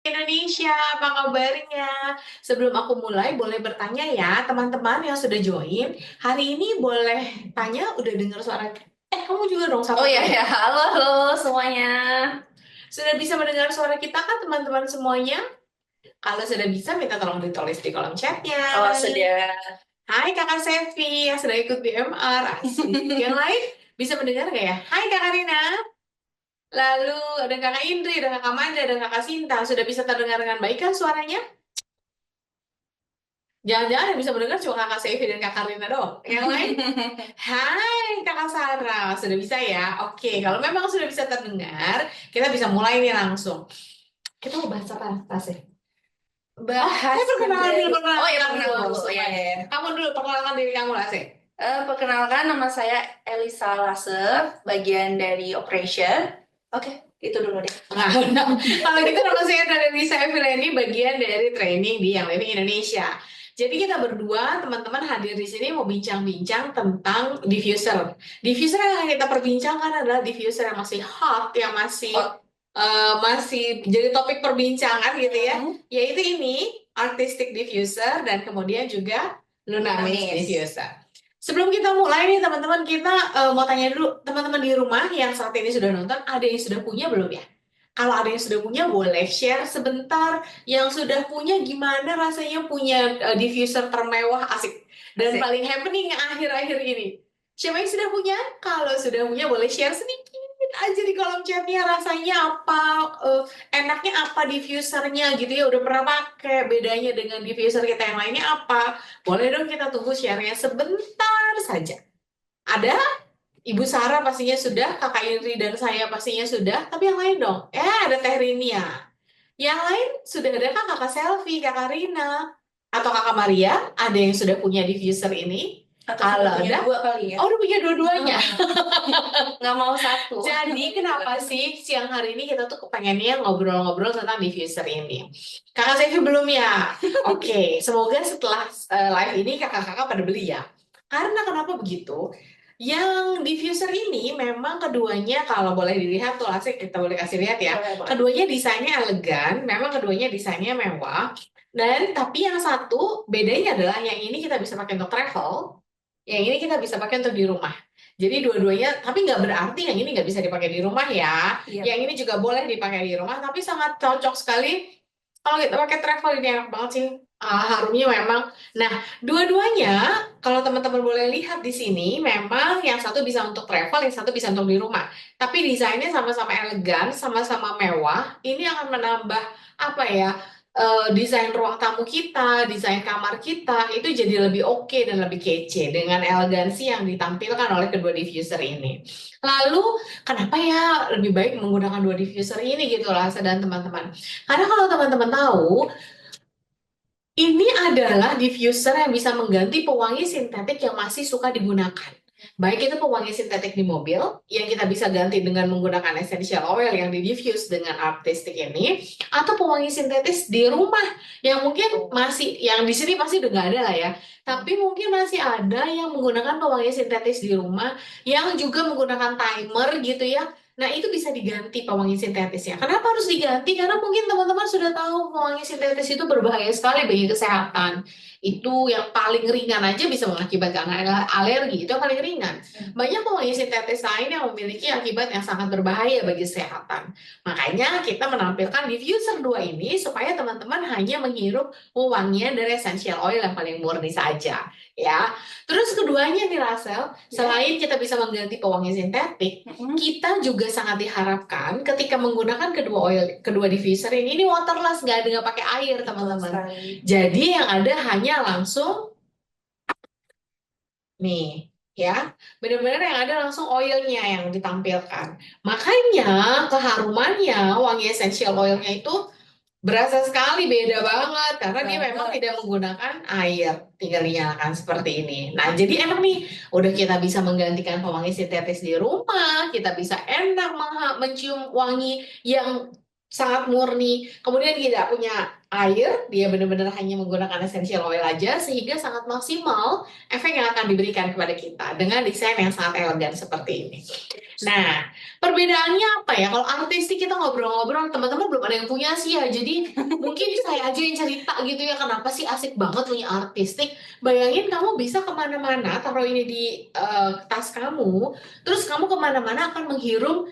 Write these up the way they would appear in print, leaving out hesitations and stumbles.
Indonesia, apa kabarnya? Sebelum aku mulai, boleh bertanya ya, teman-teman yang sudah join. Hari ini boleh tanya, udah dengar suara? Kamu juga dong Oh sapa ya dulu. ya, halo halo semuanya. Sudah bisa mendengar suara kita kan teman-teman semuanya? Kalau sudah bisa, minta tolong ditulis di kolom chatnya. Oh sudah. Hai Kakak Sevi yang sudah ikut BMR, asik. Yang lain bisa mendengar nggak ya? Hai Kakak Rina. Lalu ada Kakak Indri, ada Kakak Manda, ada Kakak Sinta. Sudah bisa terdengar dengan baik kan suaranya? Jangan-jangan yang bisa mendengar cuma kakak Sevi dan kakak Rina doang. Yang lain, hai kakak Sarah, sudah bisa ya? Oke, kalau memang sudah bisa terdengar, kita bisa mulai nih langsung. Kita mau bahas apa sih? Bahas Perkenalan dulu, dari. Oh perkenalan ya, kamu perkenalan dulu dulu. Oh ya langsung. ya ya. Kamu dulu, perkenalkan diri kamu lah sih. Perkenalkan, nama saya Elisa Lasef, bagian dari operation. Oke, itu dulu deh. Nah, kalau gitu nama saya dari Lisa Evileni, bagian dari training di Yang Living Indonesia. Jadi kita berdua teman-teman hadir di sini mau bincang-bincang tentang diffuser. Diffuser yang akan kita perbincangkan adalah diffuser yang masih hot, yang masih Hot. masih jadi topik perbincangan gitu ya. Hmm, Yaitu ini artistic diffuser dan kemudian juga Lunamis Namis. diffuser. Sebelum kita mulai nih teman-teman, kita mau tanya dulu teman-teman di rumah yang saat ini sudah nonton, ada yang sudah punya belum ya? Kalau ada yang sudah punya, boleh share sebentar. Yang sudah punya, gimana rasanya punya diffuser termewah, asik. Dan Asik. paling happening akhir-akhir ini. Siapa yang sudah punya? Kalau sudah punya, boleh share sedikit aja di kolom chatnya. Rasanya apa? Enaknya apa diffusernya gitu ya? Udah pernah pakai? Bedanya dengan diffuser kita yang lainnya apa? Boleh dong kita tunggu share-nya sebentar saja. Ada? Ibu Sarah pastinya sudah, Kakak Indri dan saya pastinya sudah, tapi yang lain dong. Ada Teh Rinia. Yang lain sudah ada kan Kakak Selvi, Kakak Rina, atau Kakak Maria, ada yang sudah punya diffuser ini. Atau sudah Kalau punya ada, dua kali ya? oh udah punya dua-duanya. Nggak mau satu. Jadi kenapa sih siang hari ini kita tuh kepengennya ngobrol-ngobrol tentang diffuser ini? Kakak Selvi belum ya? Oke, semoga setelah live ini kakak-kakak pada beli ya. Karena kenapa begitu? Yang diffuser ini memang keduanya kalau boleh dilihat tuh asik, kita boleh kasih lihat ya. Boleh, boleh. Keduanya desainnya elegan, memang keduanya desainnya mewah. Dan tapi yang satu bedanya adalah yang ini kita bisa pakai untuk travel, yang ini kita bisa pakai untuk di rumah. Jadi dua-duanya, tapi nggak berarti yang ini nggak bisa dipakai di rumah ya. Iya. Yang ini juga boleh dipakai di rumah, tapi sangat cocok sekali kalau kita pakai travel ini enak banget sih. Harumnya memang. Nah, dua-duanya kalau teman-teman boleh lihat di sini, memang yang satu bisa untuk travel, yang satu bisa untuk di rumah. Tapi desainnya sama-sama elegan, sama-sama mewah. Ini akan menambah apa ya? Desain ruang tamu kita, desain kamar kita itu jadi lebih oke dan lebih kece dengan elegansi yang ditampilkan oleh kedua diffuser ini. Lalu, kenapa ya lebih baik menggunakan dua diffuser ini gitu lah, dan teman-teman? Karena kalau teman-teman tahu, ini adalah diffuser yang bisa mengganti pewangi sintetik yang masih suka digunakan. Baik itu pewangi sintetik di mobil, yang kita bisa ganti dengan menggunakan essential oil yang di-diffuse dengan artistic ini, atau pewangi sintetis di rumah, yang mungkin masih, yang di sini pasti udah nggak ada lah ya, tapi mungkin masih ada yang menggunakan pewangi sintetis di rumah, yang juga menggunakan timer gitu ya. Nah, itu bisa diganti pewangi sintetisnya. Kenapa harus diganti? Karena mungkin teman-teman sudah tahu pewangi sintetis itu berbahaya sekali bagi kesehatan. Itu yang paling ringan aja bisa mengakibatkan alergi. Itu yang paling ringan. Banyak pewangi sintetis lain yang memiliki akibat yang sangat berbahaya bagi kesehatan. Makanya kita menampilkan diffuser 2 ini supaya teman-teman hanya menghirup wewangian dari essential oil yang paling murni saja. Ya. Terus keduanya nih Rasel, selain kita bisa mengganti pewangi sintetik, kita juga sangat diharapkan ketika menggunakan kedua diffuser ini waterless, nggak ada nggak pakai air teman-teman. Jadi yang ada hanya langsung nih ya, benar-benar yang ada langsung oilnya yang ditampilkan. Makanya keharumannya, wangi essential oilnya itu berasa sekali, beda banget karena dia memang Banget. tidak menggunakan air, tinggal dinyalakan seperti ini. Nah, jadi enak nih, udah kita bisa menggantikan pewangi sintetis di rumah, kita bisa enak mencium wangi yang sangat murni. Kemudian dia tidak punya air, dia benar-benar hanya menggunakan essential oil aja, sehingga sangat maksimal efek yang akan diberikan kepada kita dengan desain yang sangat elegan seperti ini. Nah, perbedaannya apa ya? Kalau artistik kita ngobrol-ngobrol, teman-teman belum ada yang punya sih ya. Jadi mungkin saya aja yang cerita gitu ya, kenapa sih asik banget punya artistik. Bayangin kamu bisa kemana-mana, taruh ini di tas kamu, terus kamu kemana-mana akan menghirup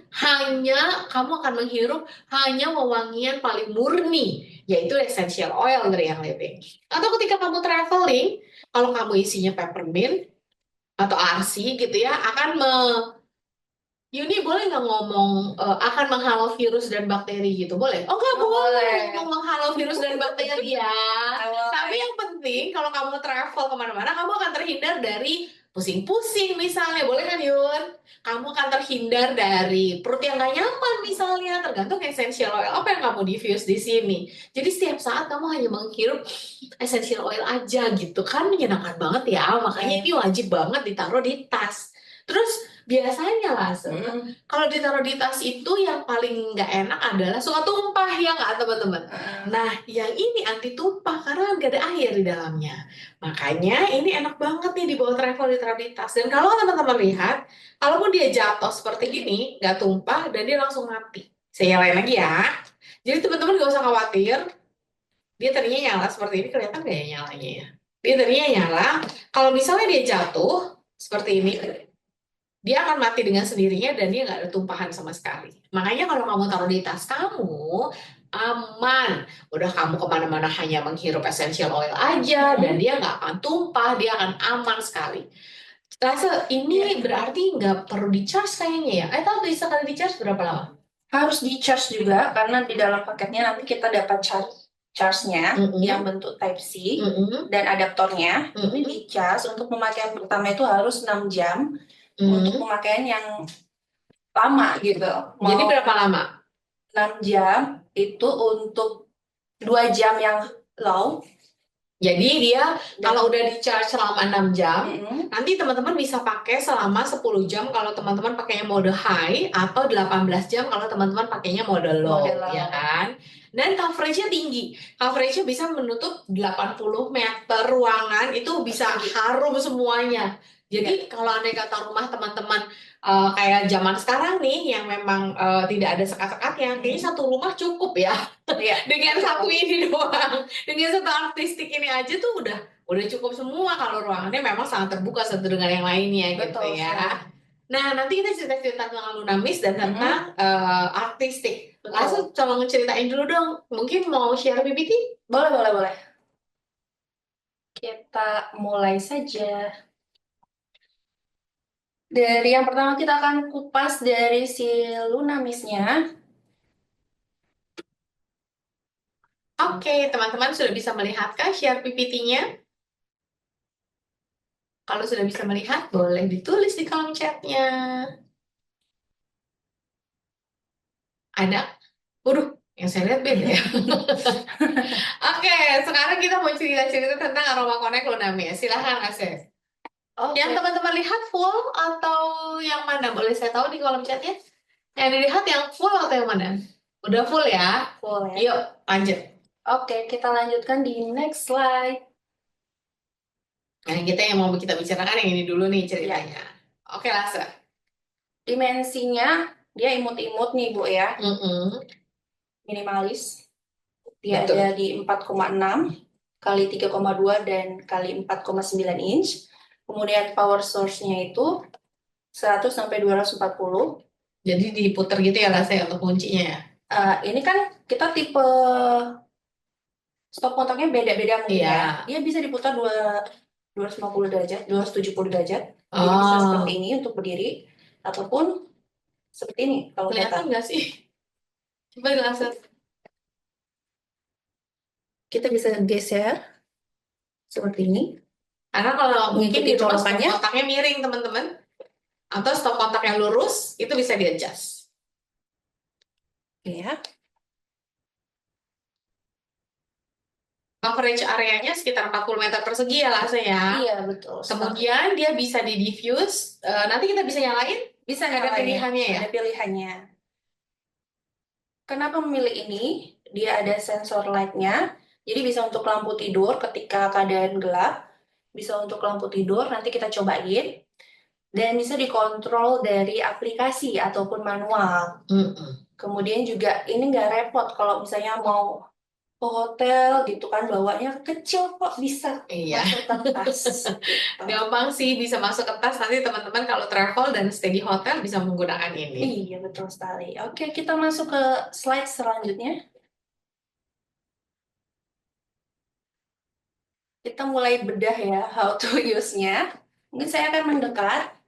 hanya wewangian paling murni, yaitu essential oil dari yang living. Atau ketika kamu traveling, kalau kamu isinya peppermint atau arsi gitu ya, akan Yuni boleh nggak ngomong akan menghalau virus dan bakteri gitu? Boleh? Oh nggak Oh, boleh boleh. ngomong menghalau virus dan bakteri ya. Tapi yang penting kalau kamu travel kemana-mana, kamu akan terhindar dari pusing-pusing misalnya. Boleh kan Yun? Kamu akan terhindar dari perut yang nggak nyaman misalnya. Tergantung essential oil apa yang kamu diffuse di sini. Jadi setiap saat kamu hanya menghirup essential oil aja gitu kan, menyenangkan banget ya. Makanya ini wajib banget ditaruh di tas. Terus biasanya lah, kalau ditaruh di tas itu yang paling nggak enak adalah suka tumpah ya nggak teman-teman? Nah, yang ini anti tumpah karena nggak ada air di dalamnya. Makanya ini enak banget nih dibawa travel ditaruh di tas. Dan kalau teman-teman lihat, kalaupun dia jatuh seperti ini, nggak tumpah dan dia langsung mati. Saya nyalain lagi ya. Jadi teman-teman nggak usah khawatir. Dia tadinya nyala seperti ini, kelihatan nggak ya nyalanya ya? Dia tadinya nyala. Kalau misalnya dia jatuh seperti ini, dia akan mati dengan sendirinya dan dia nggak ada tumpahan sama sekali. Makanya kalau kamu taruh di tas kamu, aman. Udah kamu kemana-mana hanya menghirup essential oil aja dan dia nggak akan tumpah, dia akan aman sekali. Rasa ini berarti nggak perlu di-charge kayaknya ya? Tahu bisa kali di-charge berapa lama? Harus di-charge juga karena di dalam paketnya nanti kita dapat charge-nya yang bentuk Type-C dan adaptornya. Ini di-charge untuk pemakaian pertama itu harus 6 jam untuk pemakaian yang lama gitu. Jadi berapa lama? 6 jam itu untuk 2 jam yang low. Jadi dia kalau udah di-charge selama 6 jam, nanti teman-teman bisa pakai selama 10 jam kalau teman-teman pakainya mode high atau 18 jam kalau teman-teman pakainya mode low, ya kan? Dan coveragenya tinggi. Coveragenya bisa menutup 80 meter ruangan, itu bisa harum semuanya. Jadi kalau andai kata rumah teman-teman kayak zaman sekarang nih yang memang tidak ada sekat-sekatnya, kayaknya satu rumah cukup ya. Dengan satu ini doang. Dengan satu artistik ini aja tuh udah cukup semua kalau ruangannya memang sangat terbuka satu dengan yang lainnya gitu ya. Nah, nanti kita cerita-cerita tentang Lunamis dan tentang artistik. Langsung coba ngeceritain dulu dong. Mungkin mau share PPT? Boleh. Kita mulai saja. Dari yang pertama kita akan kupas dari si Lunamisnya. Oke, teman-teman sudah bisa melihatkah share PPT-nya? Kalau sudah bisa melihat, boleh ditulis di kolom chatnya. Ada? Waduh, yang saya lihat beda ya. Oke, sekarang kita mau cerita-cerita tentang Aroma Connect Lunamis. Silahkan, Asep. Yang teman-teman lihat full atau yang mana? Boleh saya tahu di kolom chatnya? Yang dilihat yang full atau yang mana? Udah full ya? Full ya. Yuk, lanjut. Oke, kita lanjutkan di next slide. Nah, kita yang mau kita bicarakan yang ini dulu nih ceritanya. Oke, Lasa. Dimensinya dia imut-imut nih, Bu ya. Minimalis. Dia Betul. ada di 4,6 kali 3,2 dan kali 4,9 inch. Kemudian power source-nya itu 100 sampai 240. Jadi diputer gitu ya Lasa ya untuk kuncinya ya? Ini kan kita tipe stop kontaknya beda-beda mungkin ya. Dia bisa diputar 250 derajat, 270 derajat. Jadi bisa seperti ini untuk berdiri ataupun seperti ini kalau kelihatan nggak sih? Coba Lasa. Kita bisa geser seperti ini. Karena kalau mungkin di rumah stop colokannya kontaknya miring teman-teman, atau stop kontak yang lurus itu bisa di-adjust. ya. Coverage areanya sekitar 40 meter persegi ya Lasa ya. Iya betul. Kemudian dia bisa di diffuse. Nanti kita bisa nyalain. Bisa ada pilihannya ya. Ada pilihannya. Kenapa memilih ini? Dia ada sensor light-nya, jadi bisa untuk lampu tidur ketika keadaan gelap, bisa untuk lampu tidur, nanti kita cobain, dan bisa dikontrol dari aplikasi ataupun manual. Kemudian juga ini nggak repot kalau misalnya mau ke hotel gitu kan, bawanya kecil kok bisa Iya. masuk ke tas. Gitu. Gampang sih bisa masuk ke tas. Nanti teman-teman kalau travel dan stay di hotel bisa menggunakan ini. Iya, betul sekali. Oke, kita masuk ke slide selanjutnya. Kita mulai bedah ya how to use-nya. Mungkin saya akan mendekat.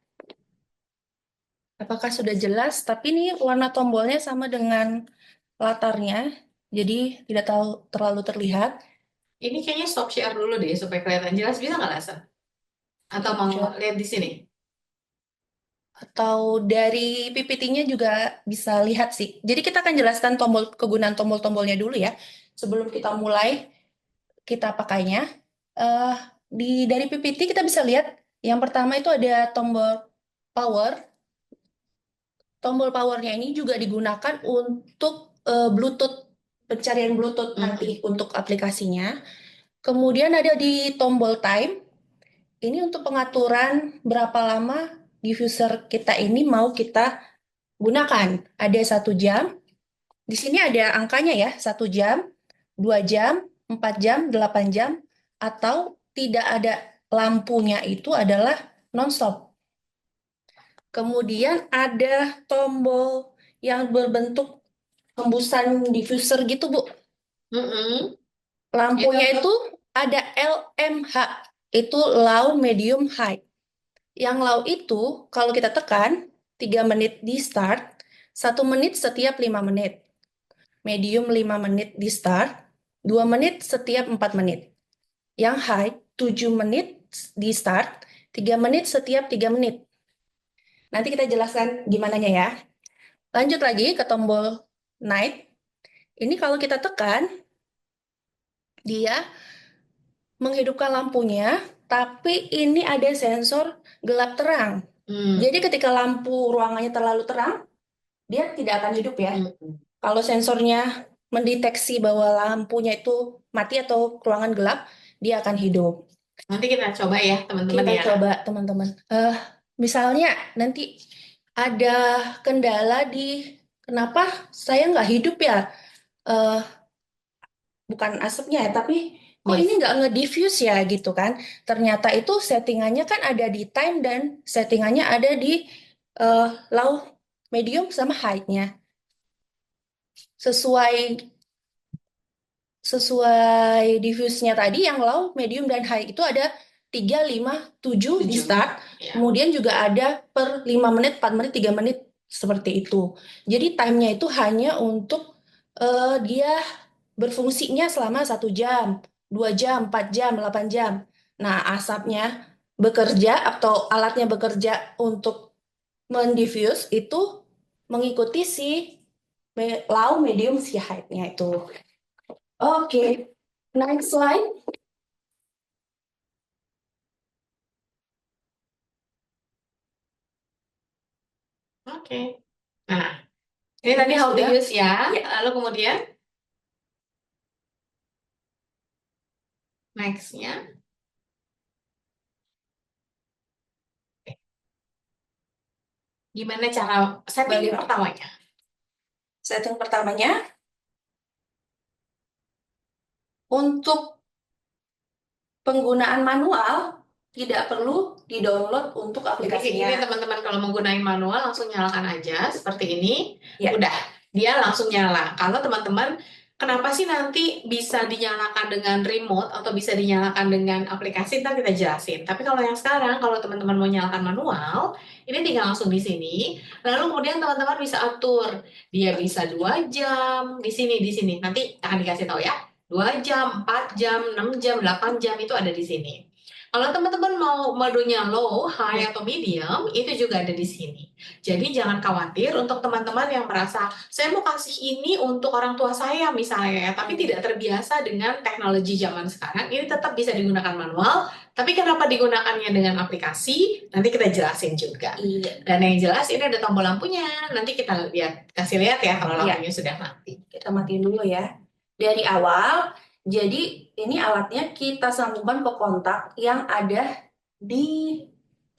Apakah sudah jelas? Tapi ini warna tombolnya sama dengan latarnya, jadi tidak terlalu terlihat. Ini kayaknya stop share dulu deh supaya kelihatan jelas. Bisa nggak, Lasa? Atau mau lihat di sini? Atau dari PPT-nya juga bisa lihat sih. Jadi kita akan jelaskan kegunaan tombol-tombolnya dulu ya. Sebelum kita mulai kita pakainya. Eh, dari PPT kita bisa lihat yang pertama itu ada tombol power. Tombol powernya ini juga digunakan untuk Bluetooth, pencarian Bluetooth nanti untuk aplikasinya. Kemudian ada di tombol time. Ini untuk pengaturan berapa lama diffuser kita ini mau kita gunakan. Ada 1 jam. Di sini ada angkanya ya, 1 jam, 2 jam, 4 jam, 8 jam, atau tidak ada lampunya itu adalah non-stop. Kemudian ada tombol yang berbentuk hembusan diffuser gitu, Bu. Lampunya itu ada LMH, itu low, medium, high. Yang low itu kalau kita tekan 3 menit di start, 1 menit setiap 5 menit. Medium 5 menit di start, 2 menit setiap 4 menit. Yang high 7 menit di start, 3 menit setiap 3 menit. Nanti kita jelaskan gimana ya. Lanjut lagi ke tombol night. Ini kalau kita tekan, dia menghidupkan lampunya, tapi ini ada sensor gelap terang. Jadi ketika lampu ruangannya terlalu terang, dia tidak akan hidup ya. Kalau sensornya mendeteksi bahwa lampunya itu mati atau ruangan gelap, dia akan hidup. Nanti kita coba ya, teman-teman ya. Kita coba, teman-teman. Misalnya nanti ada kendala di kenapa saya nggak hidup ya? Bukan asapnya ya, tapi kok ini nggak nge-diffuse ya gitu kan. Ternyata itu settingannya kan ada di time dan settingannya ada di low, medium, sama high-nya. Sesuai diffuse-nya tadi yang low, medium, dan high itu ada 3, 5, 7 di start. Kemudian juga ada per 5 menit, 4 menit, 3 menit seperti itu. Jadi time-nya itu hanya untuk dia berfungsinya selama 1 jam, 2 jam, 4 jam, 8 jam. Nah, asapnya bekerja atau alatnya bekerja untuk mendiffuse itu mengikuti si low, medium, si high-nya itu. Oke, next slide. Oke. Nah, ini tadi how to use ya. Lalu kemudian next-nya. Gimana cara setting pertamanya? Setting pertamanya untuk penggunaan manual tidak perlu di-download untuk aplikasinya. Jadi teman-teman kalau menggunakan manual langsung nyalakan aja seperti ini. Udah, dia langsung nyala. Kalau teman-teman kenapa sih nanti bisa dinyalakan dengan remote atau bisa dinyalakan dengan aplikasi, ntar kita jelasin. Tapi kalau yang sekarang, kalau teman-teman mau nyalakan manual, ini tinggal langsung di sini. Lalu kemudian teman-teman bisa atur. Dia bisa 2 jam, di sini, di sini. Nanti akan dikasih tahu ya. 2 jam, 4 jam, 6 jam, 8 jam itu ada di sini. Kalau teman-teman mau modunya low, high, atau medium, itu juga ada di sini. Jadi jangan khawatir untuk teman-teman yang merasa, saya mau kasih ini untuk orang tua saya misalnya, ya, tapi tidak terbiasa dengan teknologi zaman sekarang, ini tetap bisa digunakan manual, tapi kenapa digunakannya dengan aplikasi, nanti kita jelasin juga. Iya. Dan yang jelas ini ada tombol lampunya, nanti kita kasih lihat ya kalau lampunya sudah mati. Kita matiin dulu ya. Dari awal, jadi ini alatnya kita sambungkan ke kontak yang ada di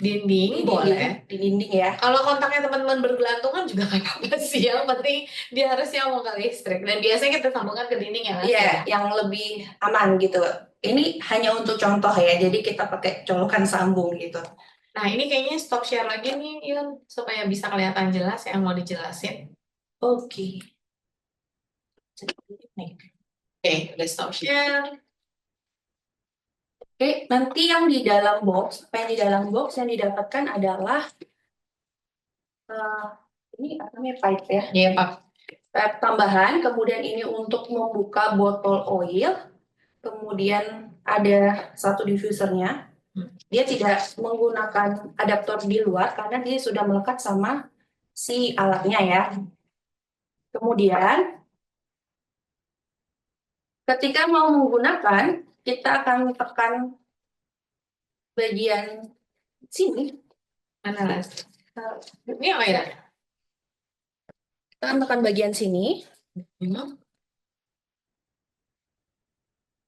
dinding, boleh. Di dinding ya. Kalau kontaknya teman-teman bergelantungan juga nggak apa-apa sih. Yang penting dia harus nyambung ke listrik. Dan biasanya kita sambungkan ke dinding ya. Iya, yang lebih aman gitu. Ini hanya untuk contoh ya, jadi kita pakai colokan sambung gitu. Nah, ini kayaknya stop share lagi nih, Yun, supaya bisa kelihatan jelas yang mau dijelasin. Oke. Oke, udah stop share. Oke, nanti yang di dalam box, apa yang di dalam box yang didapatkan adalah ini namanya pipe ya. Iya, Pak. Pipe tambahan, kemudian ini untuk membuka botol oil, kemudian ada satu diffusernya. Dia tidak menggunakan adaptor di luar karena dia sudah melekat sama si alatnya ya. Kemudian ketika mau menggunakan, kita akan tekan bagian sini. Mana Las? Ini oil. Kita akan tekan bagian sini.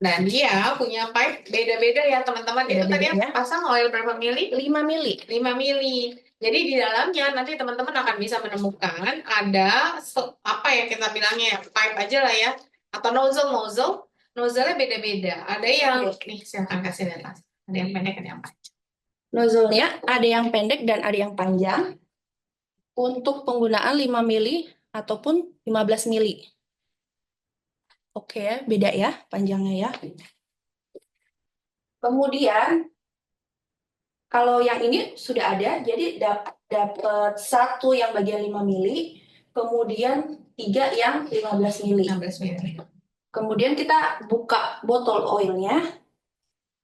Dan dia punya pipe beda-beda ya teman-teman. Itu tadi yang pasang oil berapa mili? 5 mili. 5 mili. Jadi di dalamnya nanti teman-teman akan bisa menemukan ada apa ya kita bilangnya ya, pipe aja lah ya. Atau nozzle. Nozzle-nya beda-beda. Ada yang nih silahkan kasih lihat Las. Ada yang pendek, ada yang panjang. Nozzle-nya ada yang pendek dan ada yang panjang. Untuk penggunaan 5 mili ataupun 15 mili. Oke, beda ya panjangnya ya. Kemudian kalau yang ini sudah ada, jadi dapat satu yang bagian 5 mili, kemudian 3 yang 15 mili. 15 mili. Kemudian kita buka botol oilnya,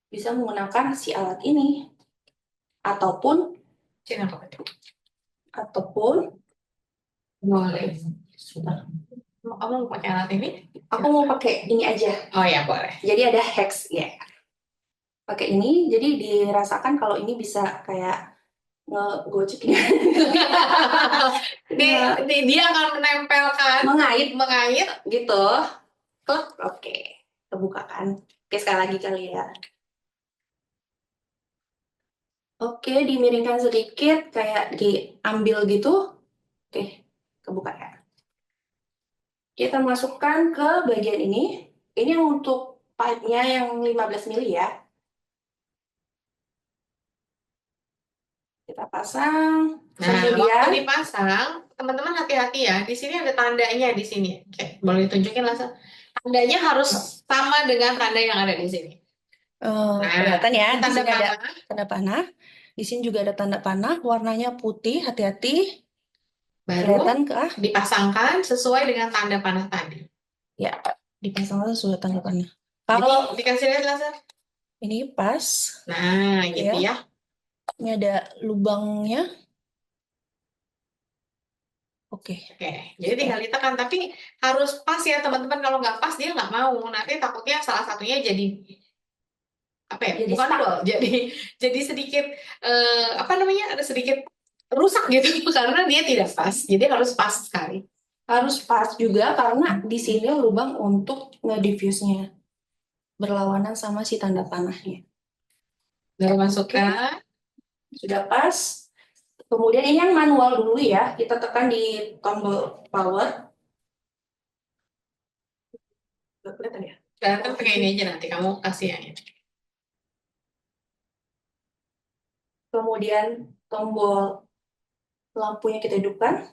bisa menggunakan si alat ini, ataupun boleh. Kamu mau pakai alat ini? Aku mau pakai ini aja. Oh ya, boleh. Jadi ada hex ya. Pakai ini, jadi dirasakan kalau ini bisa kayak ngegocek ya. Dia akan menempelkan, mengait gitu. Oke, terbuka kan. Oke, sekali lagi kali ya. Oke, dimiringkan sedikit, kayak diambil gitu. Oke, kebuka ya. Kita masukkan ke bagian ini. Ini untuk pipe-nya yang 15 mili ya. Kita pasang. Nah, waktu dipasang, teman-teman hati-hati ya. Di sini ada tandanya di sini. Oke, boleh ditunjukin lah. Tandanya harus sama dengan tanda yang ada di sini. Kelihatan ya, di tanda sini panah. ada tanda panah. Di sini juga ada tanda panah, warnanya putih, hati-hati. Baru dipasangkan sesuai dengan tanda panah tadi. Ya, dipasangkan sesuai tanda panah. Kalau dikasih lihat laser. Ini pas. Nah, gitu ya. Ini ada lubangnya. Oke, jadi tinggal ditekan, tapi harus pas ya teman-teman. Kalau nggak pas dia nggak mau. Nanti takutnya salah satunya jadi apa ya? Jadi bukan dol. Jadi sedikit apa namanya? Ada sedikit rusak gitu karena dia tidak pas. Jadi harus pas sekali. Harus pas juga karena di sini lubang untuk nge-diffuse-nya berlawanan sama si tanda panahnya. Baru masukkan. Sudah pas. Kemudian ini yang manual dulu ya. Kita tekan di tombol power. Gak kelihatan ya? Kelihatan pakai ini aja nanti kamu kasih yang ini. Kemudian tombol lampunya kita hidupkan.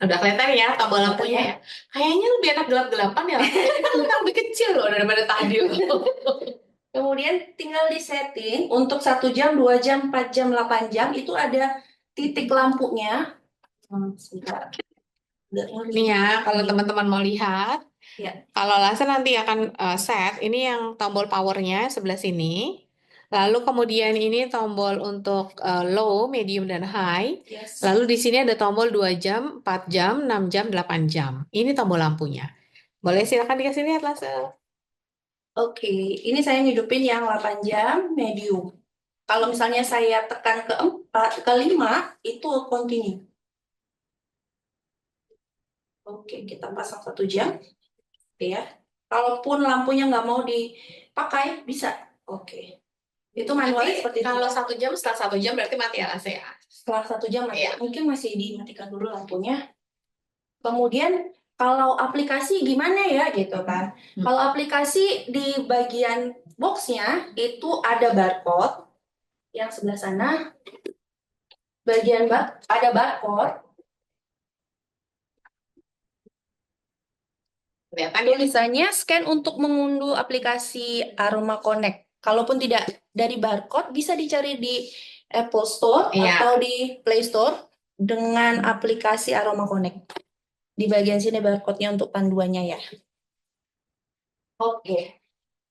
Udah kelihatan ya tombol lampunya ya. Kayaknya lebih enak gelap-gelapan ya. Kan lebih kecil loh daripada tadi loh. Kemudian tinggal di setting untuk 1 jam, 2 jam, 4 jam, 8 jam itu ada titik lampunya. Nih ya, kalau teman-teman mau lihat, kalau laser nanti akan set, ini yang tombol powernya sebelah sini. Lalu kemudian ini tombol untuk low, medium, dan high. Yes. Lalu di sini ada tombol 2 jam, 4 jam, 6 jam, 8 jam. Ini tombol lampunya. Boleh silakan dikasih lihat, Lasel. Oke, ini saya ngidupin yang 8 jam medium. Kalau misalnya saya tekan ke 4, ke 5, itu continue. Oke, kita pasang 1 jam. Oke ya. Kalaupun lampunya nggak mau dipakai, bisa. Oke. Itu manualnya seperti itu. Kalau 1 jam, setelah 1 jam berarti mati ya AC ya. Setelah 1 jam mati. Iya. Mungkin masih dimatikan dulu lampunya. Kemudian kalau aplikasi gimana ya gitu kan. Kalau aplikasi di bagian boxnya itu ada barcode yang sebelah sana. Bagian ada barcode. Kelihatan ya? Tulisannya scan untuk mengunduh aplikasi Aroma Connect. Kalaupun tidak dari barcode, bisa dicari di Apple Store Iya. atau di Play Store dengan aplikasi Aroma Connect. Di bagian sini barcode-nya untuk panduannya ya. Oke.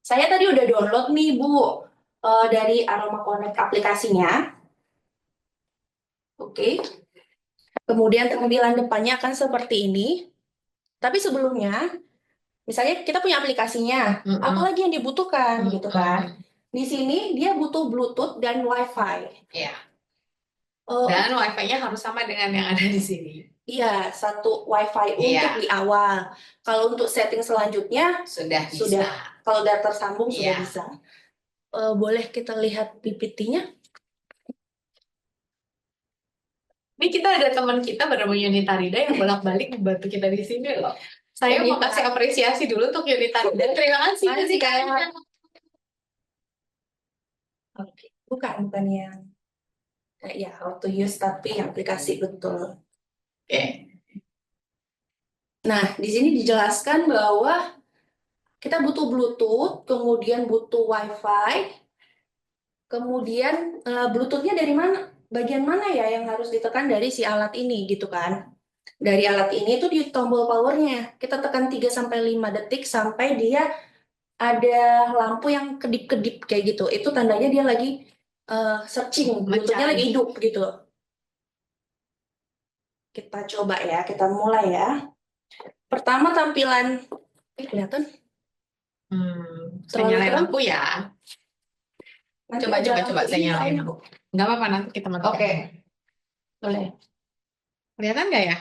Saya tadi udah download nih, Bu, dari Aroma Connect aplikasinya. Oke. Kemudian tampilan depannya akan seperti ini. Tapi sebelumnya, misalnya kita punya aplikasinya, apalagi yang dibutuhkan gitu kan. Di sini dia butuh Bluetooth dan Wi-Fi. Iya. Dan Wi-Fi-nya harus sama dengan yang ada di sini. Iya, satu Wi-Fi untuk di awal. Kalau untuk setting selanjutnya sudah bisa. Kalau udah tersambung sudah bisa. Boleh kita lihat PPT-nya? Ini kita ada teman kita bernama Yunitarida yang bolak-balik membantu kita di sini loh. Saya mau kasih apresiasi dulu untuk Yunitarida. Terima kasih. Makasih Kak. Oke, bukan yang ya how to use tapi aplikasi betul. Oke. Nah, di sini dijelaskan bahwa kita butuh Bluetooth, kemudian butuh Wi-Fi, kemudian Bluetooth-nya dari mana? Bagian mana ya yang harus ditekan dari si alat ini gitu kan? Dari alat ini tuh di tombol powernya. Kita tekan 3-5 detik sampai dia ada lampu yang kedip-kedip kayak gitu. Itu tandanya dia lagi searching, Bluetooth-nya lagi hidup gitu. Kita coba ya, kita mulai ya. Pertama tampilan, kelihatan? Saya nyalain lampu ya. Coba saya nyalain. Nggak apa-apa, nanti kita matikan. Oke. Boleh. Kelihatan nggak ya?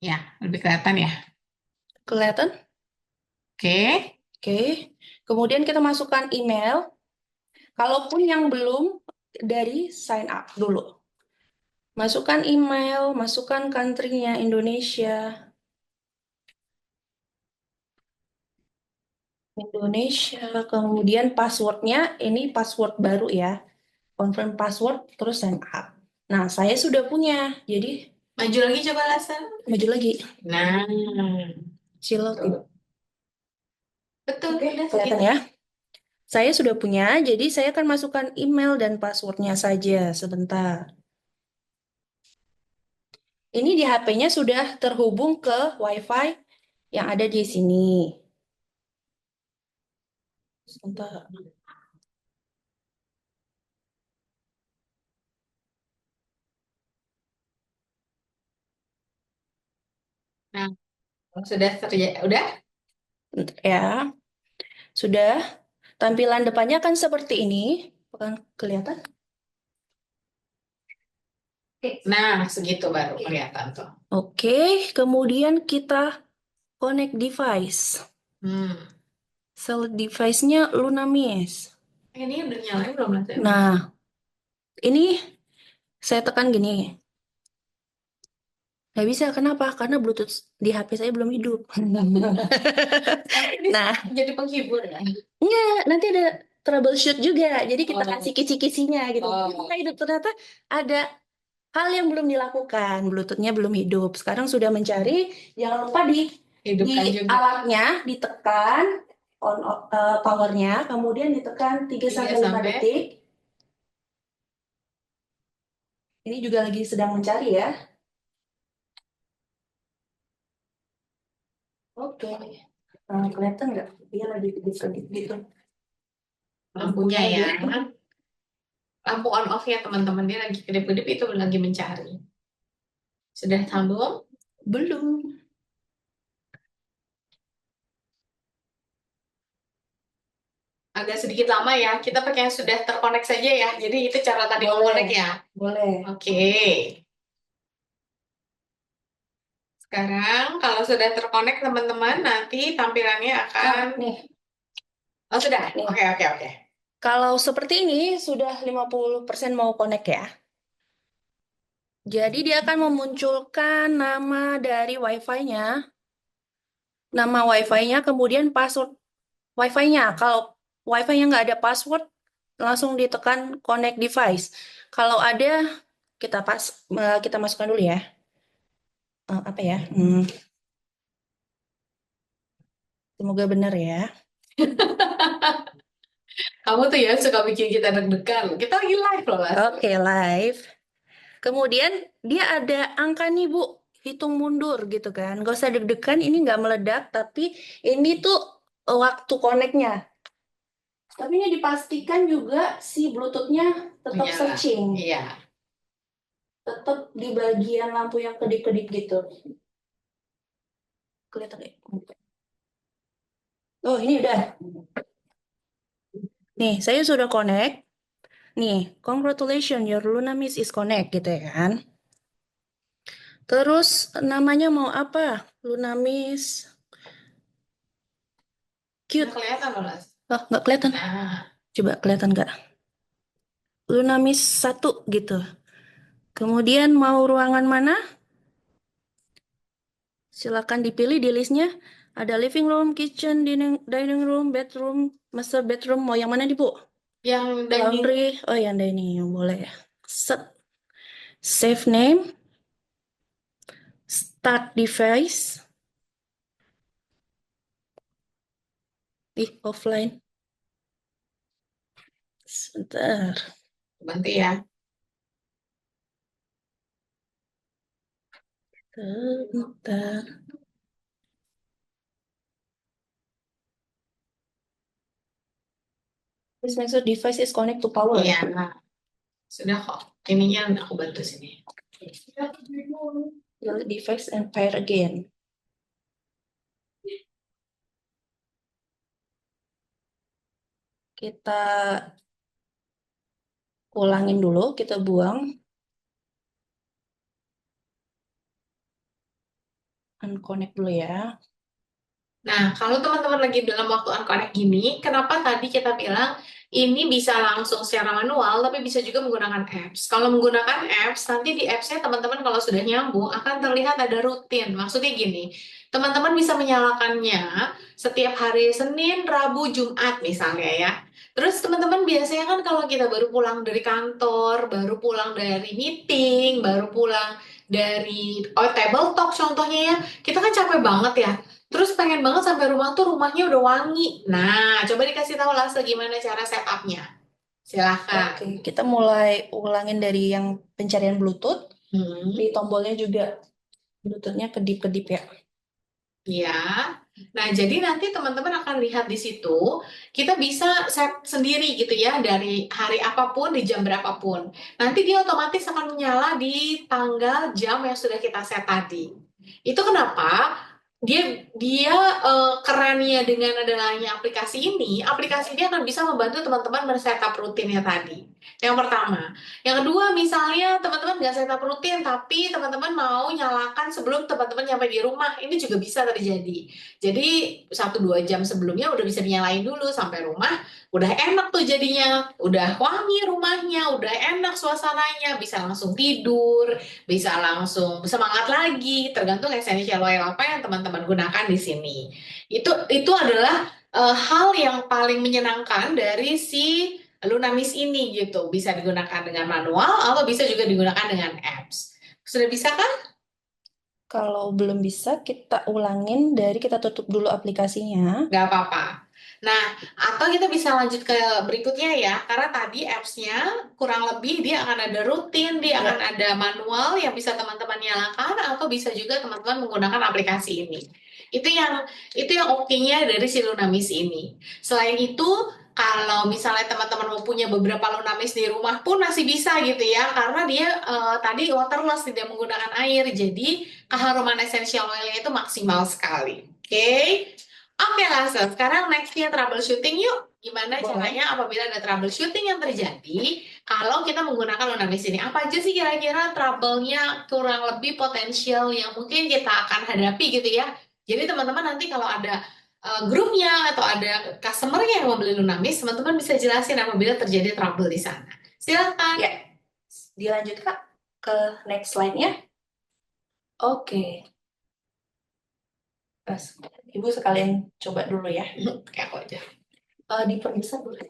Ya, lebih kelihatan ya. Kelihatan? Oke. Oke. Kemudian kita masukkan email. Kalaupun yang belum, dari sign up dulu. Masukkan email, masukkan country-nya Indonesia. Indonesia, kemudian passwordnya ini password baru ya. Confirm password, terus sign up. Nah, saya sudah punya, jadi Maju lagi coba Lasa. maju lagi. Nah, Silakan. betul. Oke, kelihatan ya. Saya sudah punya, jadi saya akan masukkan email dan passwordnya saja. Sebentar. Ini di HP-nya sudah terhubung ke Wi-Fi yang ada di sini. Sebentar. Nah, sudah terjadi, udah? Ya, sudah. Tampilan depannya akan seperti ini. Bukan kelihatan? Nah, segitu baru kelihatan tuh. Oke, kemudian kita connect device. Select device-nya Lunamis. Ini udah nyalain belum Lasa? Nah, ini saya tekan gini. Nggak bisa, kenapa? Karena Bluetooth di HP saya belum hidup. Nah, jadi penghibur ya? enggak, nanti ada troubleshoot juga. Jadi kita kasih kisi-kisinya gitu. Kita hidup, ternyata ada hal yang belum dilakukan. Bluetooth-nya belum hidup. Sekarang sudah mencari. Jangan lupa di alatnya ditekan on powernya, kemudian ditekan 3-5 detik. Ini juga lagi sedang mencari ya. Oke. Kelihatan nggak? Dia lagi sedikit gitu. lampunya ya. Lampu on off-nya teman-teman, dia lagi kedip-kedip itu lagi mencari. Sudah sambung? Belum. Agak sedikit lama ya. Kita pakai yang sudah terkonek saja ya. Jadi itu cara tadi Boleh. mengonek ya. Boleh. Oke. Sekarang kalau sudah terkonek teman-teman, nanti tampilannya akan... nih. Oh sudah? Nih. Oke. Kalau seperti ini sudah 50% mau connect ya. Jadi dia akan memunculkan nama dari Wi-Fi-nya. Nama Wi-Fi-nya, kemudian password Wi-Fi-nya. Kalau Wi-Fi-nya nggak ada password, langsung ditekan connect device. Kalau ada, kita masukkan dulu ya. Apa ya? Semoga benar ya. Kamu tuh ya suka bikin kita deg-degan. Kita lagi live loh, Las. Oke, live. Kemudian dia ada angka nih, Bu. Hitung mundur gitu kan. Gak usah deg-degan, ini nggak meledak, tapi ini tuh waktu connect-nya. Tapi ini dipastikan juga si Bluetooth-nya tetap Menyala. searching. Iya. Tetap di bagian lampu yang kedip-kedip gitu. Kelihatan nggak? Oh, ini udah. Nih, saya sudah connect. Nih, congratulations, your Lunamis is connect gitu ya kan. Terus namanya mau apa? Lunamis Nggak cute. kelihatan loh, Las. Oh, nggak kelihatan. Nah, Coba kelihatan nggak? Lunamis 1 gitu. Kemudian mau ruangan mana? Silakan dipilih di listnya. Ada living room, kitchen, dining room, bedroom, master bedroom. Mau yang mana nih, Bu? yang dining. Laundry. Oh, yang dining yang boleh ya. Set. Save name. Start device. Offline. Sebentar. Bantu ya. Sebentar. Please make sure device is connect to power. Iya. Sudah kok. Ininya aku bantu sini. Device and pair again. Kita ulangin dulu, kita buang. Unconnect dulu ya. Nah, kalau teman-teman lagi dalam waktu unconnect gini, kenapa tadi kita bilang ini bisa langsung secara manual, tapi bisa juga menggunakan apps. Kalau menggunakan apps, nanti di apps-nya teman-teman kalau sudah nyambung akan terlihat ada rutin. Maksudnya gini, teman-teman bisa menyalakannya setiap hari Senin, Rabu, Jumat misalnya ya. Terus teman-teman biasanya kan kalau kita baru pulang dari kantor, baru pulang dari meeting, baru pulang dari table talk contohnya ya, kita kan capek banget ya. Terus pengen banget sampai rumah tuh rumahnya udah wangi. Nah, coba dikasih tahu Lasa gimana cara setupnya. Silahkan. Oke, kita mulai ulangin dari yang pencarian Bluetooth. Di tombolnya juga Bluetooth-nya kedip-kedip ya. Iya. Nah, jadi nanti teman-teman akan lihat di situ, kita bisa set sendiri gitu ya, dari hari apapun, di jam berapapun. Nanti dia otomatis akan menyala di tanggal jam yang sudah kita set tadi. Itu kenapa? Dia kerennya dengan adanya aplikasi ini akan bisa membantu teman-teman men-setup rutinnya tadi. Yang pertama. Yang kedua, misalnya teman-teman nggak setup rutin, tapi teman-teman mau nyalakan sebelum teman-teman nyampe di rumah, ini juga bisa terjadi. Jadi 1-2 jam sebelumnya udah bisa dinyalain dulu sampai rumah, udah enak tuh jadinya, udah wangi rumahnya, udah enak suasananya, bisa langsung tidur, bisa langsung semangat lagi, tergantung essential oil apa yang teman-teman gunakan di sini. Itu adalah hal yang paling menyenangkan dari si Lunamis ini gitu. Bisa digunakan dengan manual atau bisa juga digunakan dengan apps. Sudah bisa kan? Kalau belum bisa, kita ulangin dari kita tutup dulu aplikasinya. Nggak apa-apa. Nah, atau kita bisa lanjut ke berikutnya ya, karena tadi apps-nya kurang lebih dia akan ada rutin, dia akan ada manual yang bisa teman-teman nyalakan, atau bisa juga teman-teman menggunakan aplikasi ini. Itu yang oke-nya dari si Lunamis ini. Selain itu, kalau misalnya teman-teman mau punya beberapa Lunamis di rumah pun masih bisa gitu ya, karena dia tadi waterless, tidak menggunakan air, jadi keharuman essential oilnya itu maksimal sekali. Oke, oke Lasa. Sekarang nextnya troubleshooting yuk. Gimana Boleh. caranya apabila ada troubleshooting yang terjadi kalau kita menggunakan Lunamis ini? Apa aja sih kira-kira trouble-nya kurang lebih potensial yang mungkin kita akan hadapi gitu ya? Jadi teman-teman nanti kalau ada grupnya atau ada customer yang mau beli Lunamis, teman-teman bisa jelasin apabila terjadi trouble di sana. Silakan. Ya, dilanjut Kak ke next slide-nya. Oke. Pas. Ibu sekalian coba dulu ya. Kayak aku aja. Diperbesar boleh.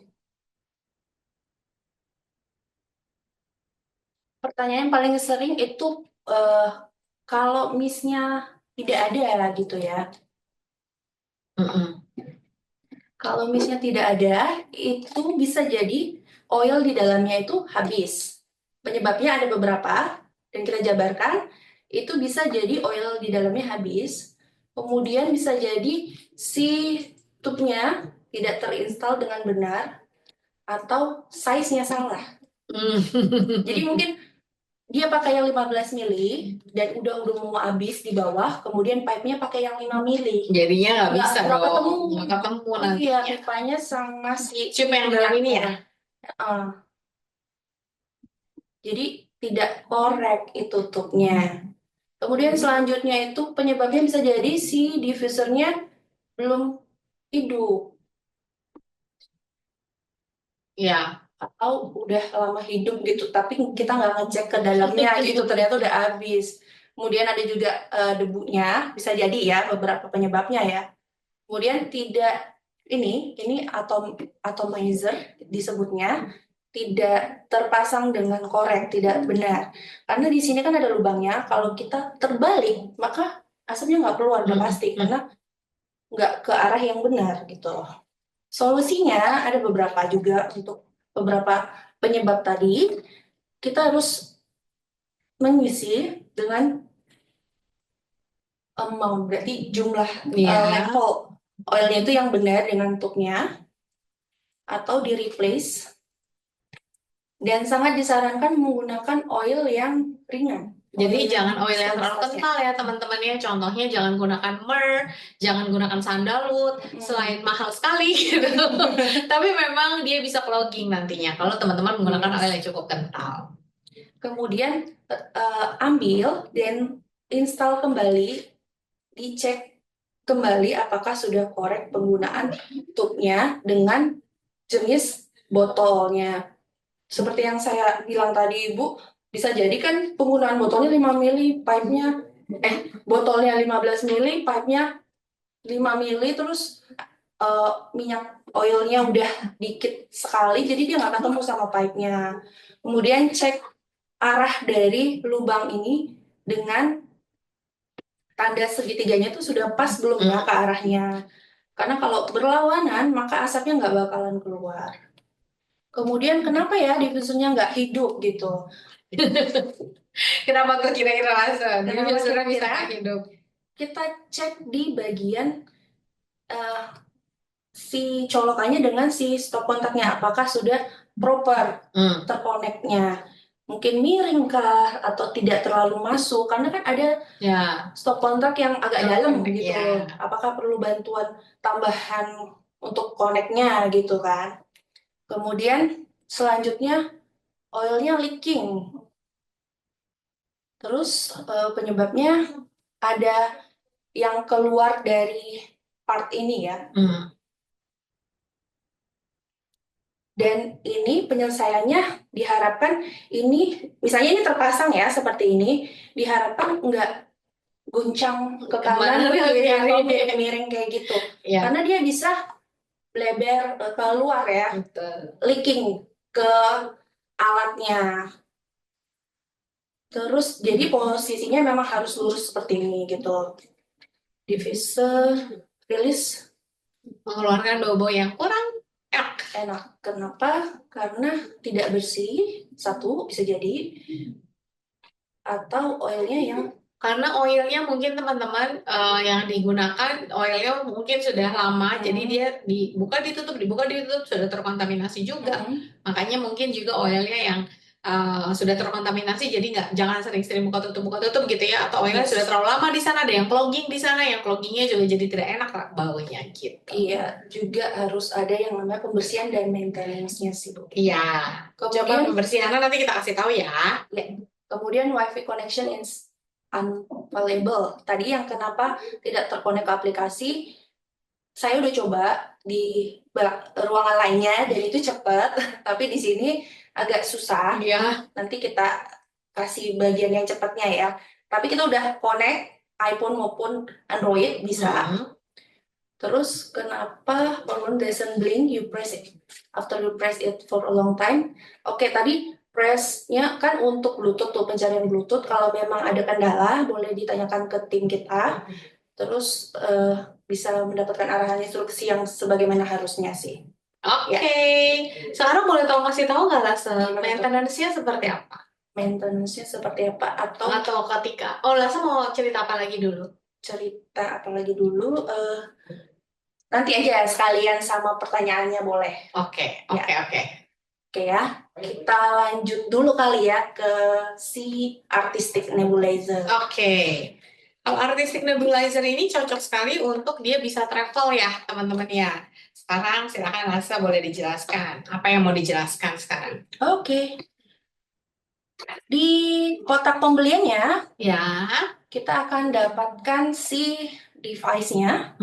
Pertanyaan yang paling sering itu kalau miss-nya tidak ada gitu ya. Kalau miss-nya tidak ada, itu bisa jadi oil di dalamnya itu habis. Penyebabnya ada beberapa, dan kita jabarkan, itu bisa jadi oil di dalamnya habis. Kemudian bisa jadi si tube-nya tidak terinstal dengan benar, atau size-nya salah. Jadi mungkin dia pakai yang 15 mili dan udah mau habis di bawah, kemudian pipe-nya pakai yang 5 mili. Jadinya nggak bisa nggak ketemu. dong. Nggak ketemu nanti. Iya, pipanya sama si Tube yang dalam ini ya? Jadi tidak korek itu tube-nya. Kemudian selanjutnya itu penyebabnya bisa jadi si diffusernya belum hidup Ya. atau udah lama hidup gitu, tapi kita nggak ngecek ke dalamnya gitu, ternyata udah habis. Kemudian ada juga debunya, bisa jadi ya beberapa penyebabnya ya. Kemudian tidak ini atomizer disebutnya tidak terpasang dengan korek, tidak benar. Karena di sini kan ada lubangnya, kalau kita terbalik maka asapnya nggak keluar, udah pasti, karena nggak ke arah yang benar gitu loh. Solusinya ada beberapa juga untuk beberapa penyebab tadi. Kita harus mengisi dengan amount, berarti jumlah level oilnya itu yang benar dengan tube-nya, atau di replace. Dan sangat disarankan menggunakan oil yang ringan. Jadi jangan oil yang terlalu kental ya teman-teman ya. Contohnya jangan gunakan myrrh, jangan gunakan sandalwood, selain mahal sekali gitu. Tapi memang dia bisa clogging nantinya kalau teman-teman menggunakan oil yang cukup kental. Kemudian ambil dan install kembali, dicek kembali apakah sudah korek penggunaan tube-nya dengan jenis botolnya. Seperti yang saya bilang tadi Ibu, bisa jadi kan penggunaan botolnya 5 mili, pipe-nya botolnya 15 mili, pipe-nya 5 mili, terus minyak oilnya udah dikit sekali, jadi dia nggak ketemu sama pipe-nya. Kemudian cek arah dari lubang ini dengan tanda segitiganya itu sudah pas belum ya ke arahnya. Karena kalau berlawanan, maka asapnya nggak bakalan keluar. Kemudian kenapa ya diffusernya nggak hidup gitu? Kenapa tuh kira-kira langsung? Diffusernya bisa nggak hidup? Kita cek di bagian si colokannya dengan si stop kontaknya, apakah sudah proper terkoneknya. Mungkin miring kah atau tidak terlalu masuk, karena kan ada stop kontak yang agak dalam gitu. Apakah perlu bantuan tambahan untuk koneknya gitu kan. Kemudian selanjutnya oilnya leaking. Terus penyebabnya ada yang keluar dari part ini ya. Dan ini penyelesaiannya diharapkan ini, misalnya ini terpasang ya seperti ini, diharapkan enggak guncang ke kanan atau miring kayak gitu. Karena dia bisa bleber keluar ya, leaking ke alatnya. Terus jadi posisinya memang harus lurus seperti ini gitu. Diffuser, release, mengeluarkan bau-bau yang kurang enak. Kenapa? Karena tidak bersih, satu bisa jadi, atau oilnya yang Karena oilnya mungkin teman-teman yang digunakan oilnya mungkin sudah lama, jadi dia dibuka ditutup sudah terkontaminasi juga. Makanya mungkin juga oilnya yang sudah terkontaminasi, jadi jangan sering-sering buka tutup gitu ya. Atau oilnya sudah terlalu lama di sana, ada yang clogging di sana, yang cloggingnya juga jadi tidak enak lah baunya gitu. Iya, juga harus ada yang namanya pembersihan dan maintenance-nya sih, Bu. Iya. Coba Kemudian pembersihannya nanti kita kasih tahu ya. ya, kemudian WiFi connection is unavailable. Tadi yang kenapa tidak terkonek ke aplikasi, saya udah coba di ruangan lainnya dan itu cepat, tapi di sini agak susah. Iya. Nanti kita kasih bagian yang cepatnya ya. Tapi kita udah connect iPhone maupun Android bisa. Terus kenapa phone doesn't blink? You press it after you press it for a long time. Oke, tadi pressnya kan untuk Bluetooth tuh, pencarian Bluetooth. Kalau memang ada kendala boleh ditanyakan ke tim kita. Terus bisa mendapatkan arahan instruksi yang sebagaimana harusnya sih. Oke. Sekarang boleh kasih tahu nggak lah maintenance-nya seperti apa? Maintenance-nya seperti apa? Atau ketika Lasa mau cerita apa lagi dulu? Cerita apa lagi dulu? Nanti aja sekalian sama pertanyaannya boleh. Oke. Oke ya, kita lanjut dulu kali ya ke si artistic nebulizer. Oke. Kalau artistic nebulizer ini cocok sekali untuk dia bisa travel ya, teman-teman ya. Sekarang silakan Lasa boleh dijelaskan. Apa yang mau dijelaskan sekarang? Oke. Di kotak pembeliannya, ya, kita akan dapatkan si device-nya.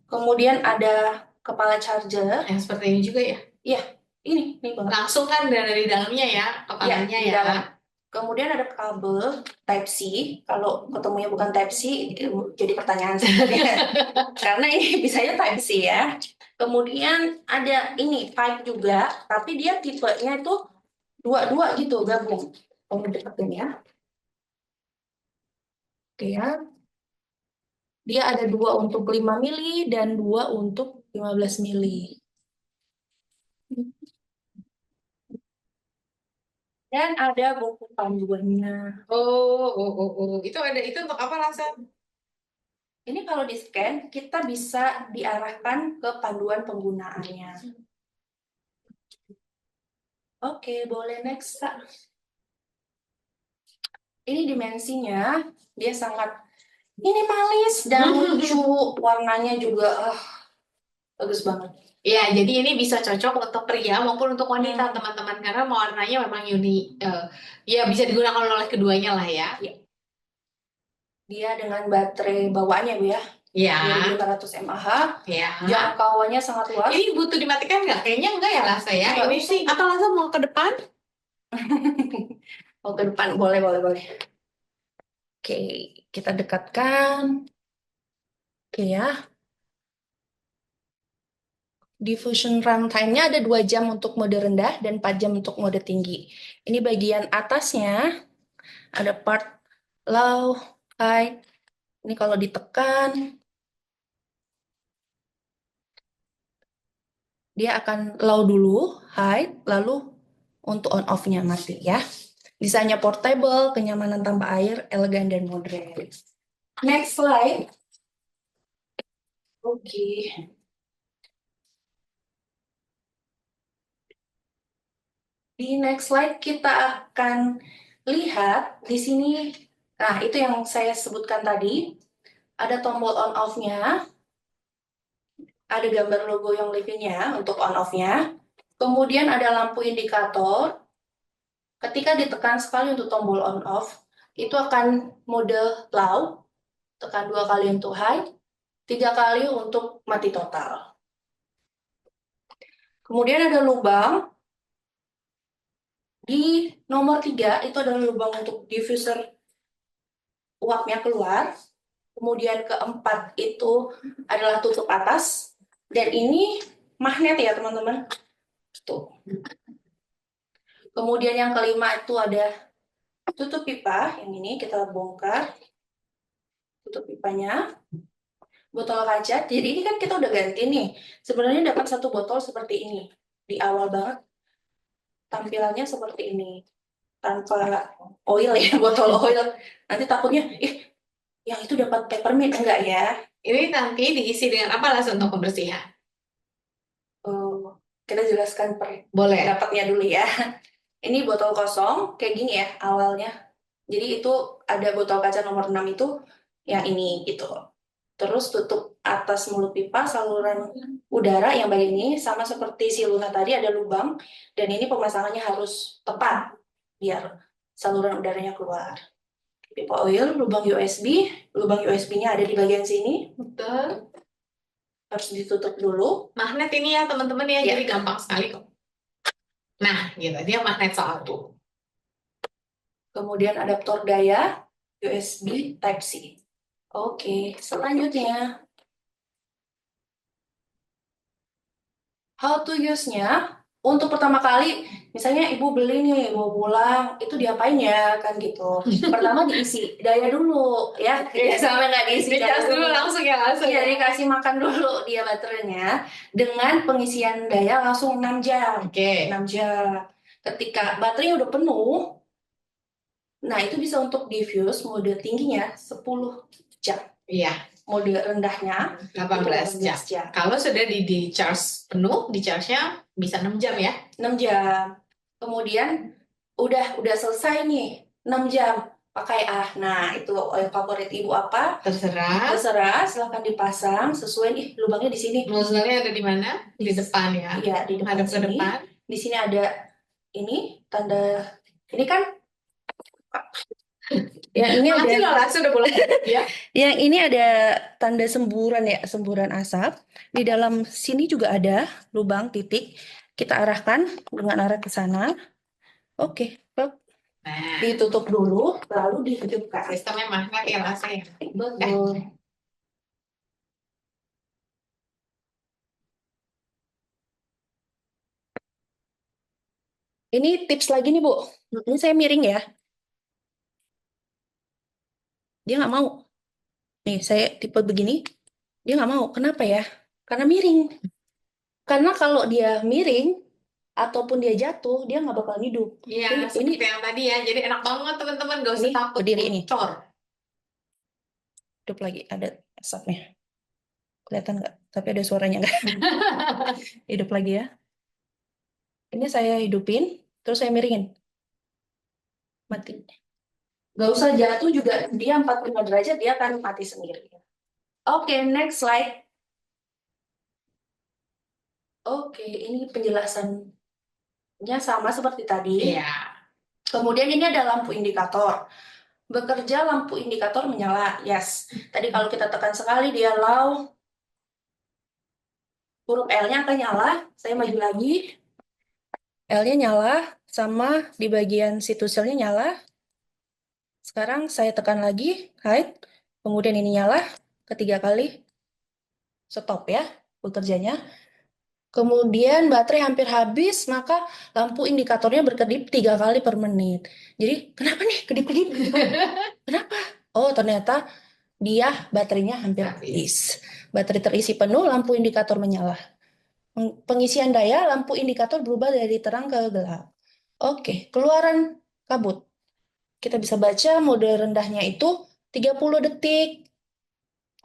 Kemudian ada kepala charger. Yang seperti ini juga ya? Iya, ini banget. Langsung kan dari dalamnya ya, kepalanya di dalam. Kemudian ada kabel Type-C. Kalau ketemunya bukan Type-C, jadi pertanyaan sebenarnya. Karena ini bisanya Type-C ya. Kemudian ada ini Type juga, tapi dia tipenya itu dua gitu, gabung. Deketin ya. Oke ya. Dia ada 2 untuk 5 mili dan 2 untuk 15 mili. Dan ada buku panduannya. Itu untuk apa Lasa? Ini kalau di scan, kita bisa diarahkan ke panduan penggunaannya. Oke, boleh next, Kak. Ini dimensinya, dia sangat minimalis dan lucu. Warnanya juga bagus banget. Ya, jadi ini bisa cocok untuk pria maupun untuk wanita, teman-teman. Karena warnanya memang unik. Ya, bisa digunakan oleh keduanya lah ya. Dia dengan baterai bawaannya, Bu ya. Ya. 2500 mAh. Ya. Jangkauannya sangat luas. Ini butuh dimatikan nggak? Kayaknya enggak ya Lasa ya. Ini sih. Atau Lasa mau ke depan? Mau ke depan, boleh. Oke, kita dekatkan. Oke ya. Diffusion runtime-nya ada 2 jam untuk mode rendah dan 4 jam untuk mode tinggi. Ini bagian atasnya ada part low, high. Ini kalau ditekan, dia akan low dulu, high, lalu untuk on off-nya mati ya. Desainnya portable, kenyamanan tanpa air, elegan dan modern. Next slide. Oke. Di next slide kita akan lihat di sini. Nah, itu yang saya sebutkan tadi. Ada tombol on off-nya. Ada gambar logo yang living-nya untuk on off-nya. Kemudian ada lampu indikator. Ketika ditekan sekali untuk tombol on off, itu akan mode low. Tekan 2 kali untuk high, 3 kali untuk mati total. Kemudian ada lubang. Di nomor 3 itu adalah lubang untuk diffuser uapnya keluar. Kemudian keempat itu adalah tutup atas. Dan ini magnet ya teman-teman. Tuh. Kemudian yang kelima itu ada tutup pipa. Yang ini kita bongkar. Tutup pipanya. Botol kaca. Jadi ini kan kita udah ganti nih. Sebenarnya dapat 1 botol seperti ini. Di awal banget tampilannya seperti ini. tanpa oil ya, botol oil. Nanti takutnya, yang itu dapat peppermint, enggak ya? Ini nanti diisi dengan apa langsung untuk pembersihan? Kita jelaskan Boleh. dapatnya dulu ya. Ini botol kosong, kayak gini ya awalnya. Jadi itu ada botol kaca nomor 6 itu, yang ini gitu. Terus tutup atas mulut pipa, saluran udara yang bagian ini, sama seperti si Luna tadi ada lubang, dan ini pemasangannya harus tepat, biar saluran udaranya keluar. Pipa oil, lubang USB-nya ada di bagian sini. Betul. Harus ditutup dulu. Magnet ini ya teman-teman ya, jadi gampang sekali kok. Nah, gitu, dia magnet satu. Kemudian adaptor daya USB Type-C. Oke, selanjutnya how to use-nya. Untuk pertama kali, misalnya ibu beli nih, mau pulang, itu diapain ya, kan gitu. Pertama diisi daya dulu, ya. Sampai nggak diisi daya dulu langsung ya, langsung ya. ya. Dikasih makan dulu dia baterainya, dengan pengisian daya langsung 6 jam. Oke. 6 jam. Ketika baterainya udah penuh, nah itu bisa untuk diffuse mode tingginya 10 jam. Iya. Mode rendahnya 18 jam. Kalau sudah di charge penuh, di charge-nya bisa 6 jam ya? 6 jam. Kemudian udah selesai nih 6 jam. Pakai nah itu oil favorit ibu apa? Terserah. Silahkan dipasang sesuai lubangnya di sini. Nozzle-nya ada di mana? Di depan ya? Iya, di depan. Hadap ke depan. Di sini ada ini tanda, ini kan yang ini ada ya. Yang ini ada tanda semburan ya, semburan asap. Di dalam sini juga ada lubang titik. Kita arahkan dengan arah ke sana. Oke. Nah, ditutup dulu, lalu dihidupkan. Sistemnya magnet ya rasanya. Betul. Ini tips lagi nih Bu. Ini saya miring ya. Dia nggak mau. Nih saya tipe begini. Dia nggak mau. Kenapa ya? Karena miring. Karena kalau dia miring, ataupun dia jatuh, dia nggak bakal hidup. Iya, seperti yang tadi ya. Jadi enak banget teman-teman, gak usah takut berdiri ini. Bocor. Hidup lagi, ada asapnya. Kelihatan nggak? Tapi ada suaranya nggak? Hidup lagi ya. Ini saya hidupin, terus saya miringin. Mati. Nggak usah jatuh juga, dia 45 derajat, dia akan mati sendiri. Oke, next slide. Oke, ini penjelasannya sama seperti tadi. Iya. Kemudian ini ada lampu indikator. Bekerja lampu indikator menyala. Yes. Tadi kalau kita tekan sekali, dia low. Huruf L-nya akan nyala. Saya maju lagi. L-nya nyala, sama di bagian situs selnya nyala. Sekarang saya tekan lagi, hide. Kemudian ini nyala, ketiga kali. Stop ya, bekerjanya. Kemudian baterai hampir habis, maka lampu indikatornya berkedip 3 kali per menit. Jadi, kenapa nih kedip-kedip? Kenapa? Oh, ternyata dia baterainya hampir habis. Baterai terisi penuh, lampu indikator menyala. Pengisian daya, lampu indikator berubah dari terang ke gelap. Oke, keluaran kabut. Kita bisa baca mode rendahnya itu 30 detik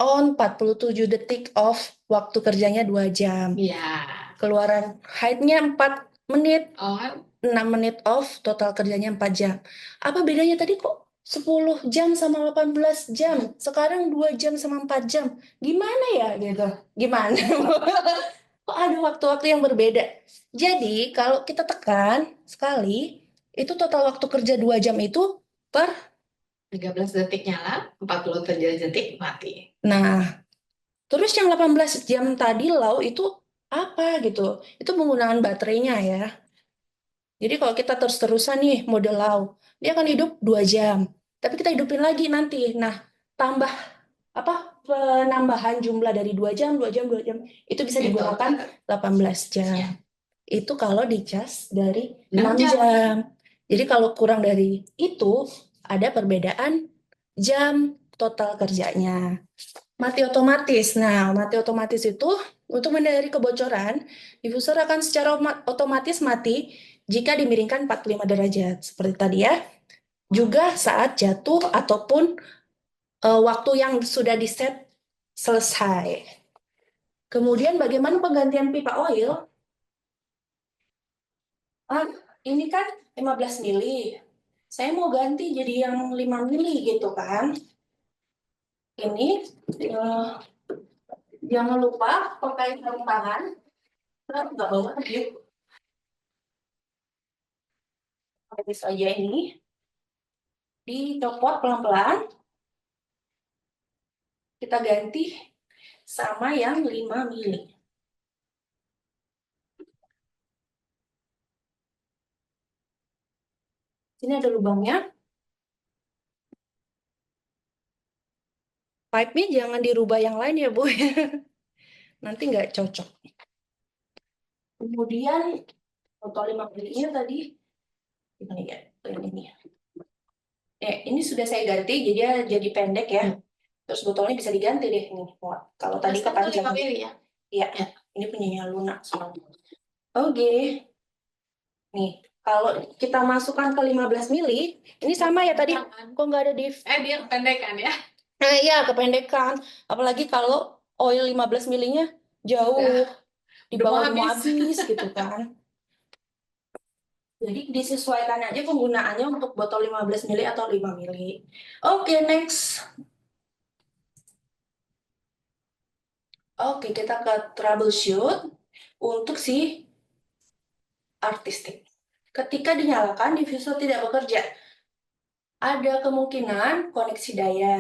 on, 47 detik off, waktu kerjanya 2 jam. Iya. Keluaran high-nya 4 menit on, 6 menit off, total kerjanya 4 jam. Apa bedanya tadi kok 10 jam sama 18 jam? Sekarang 2 jam sama 4 jam. Gimana ya gitu? Gimana? Kok ada waktu-waktu yang berbeda? Jadi kalau kita tekan sekali, itu total waktu kerja 2 jam itu per 13 detik nyala, 40 detik mati. Nah, terus yang 18 jam tadi low itu apa gitu? Itu penggunaan baterainya ya. Jadi kalau kita terus-terusan nih mode low, dia akan hidup 2 jam. Tapi kita hidupin lagi nanti. Nah, tambah penambahan jumlah dari 2 jam, 2 jam, 2 jam. Itu bisa digunakan 18 jam. Ya. Itu kalau dicas dari 6 jam. Jadi kalau kurang dari itu, ada perbedaan jam total kerjanya. Mati otomatis. Nah, mati otomatis itu untuk menghindari kebocoran, diffuser akan secara otomatis mati jika dimiringkan 45 derajat seperti tadi ya. Juga saat jatuh ataupun waktu yang sudah di-set selesai. Kemudian bagaimana penggantian pipa oil? Ini kan 15 mili. Saya mau ganti jadi yang 5 mili gitu kan. Ini jangan lupa pakai sarung tangan. Nggak bawa gitu. Pakai saja ini. Dicopot pelan-pelan. Kita ganti sama yang 5 mili. Sini ada lubangnya. Pipe-nya jangan dirubah yang lain ya, Bu. Nanti nggak cocok. Kemudian botol 5 mili-nya tadi ini ya, ini. Ini sudah saya ganti, jadi pendek ya. Terus botolnya bisa diganti deh ini. Kalau tadi kepanjang. Ya? Iya, ya. Ini punyanya Luna. Oke. Nih, kalau kita masukkan ke 15 mili, ini sama ya tadi. Kok nggak ada div? Dia kependekan ya? Iya, kependekan. Apalagi kalau oil 15 milinya jauh. Di bawah mau habis gitu kan. Jadi disesuaikan aja penggunaannya untuk botol 15 mili atau 5 mili. Oke, next. Oke, kita ke troubleshoot untuk si artistik. Ketika dinyalakan, diffuser tidak bekerja. Ada kemungkinan koneksi daya.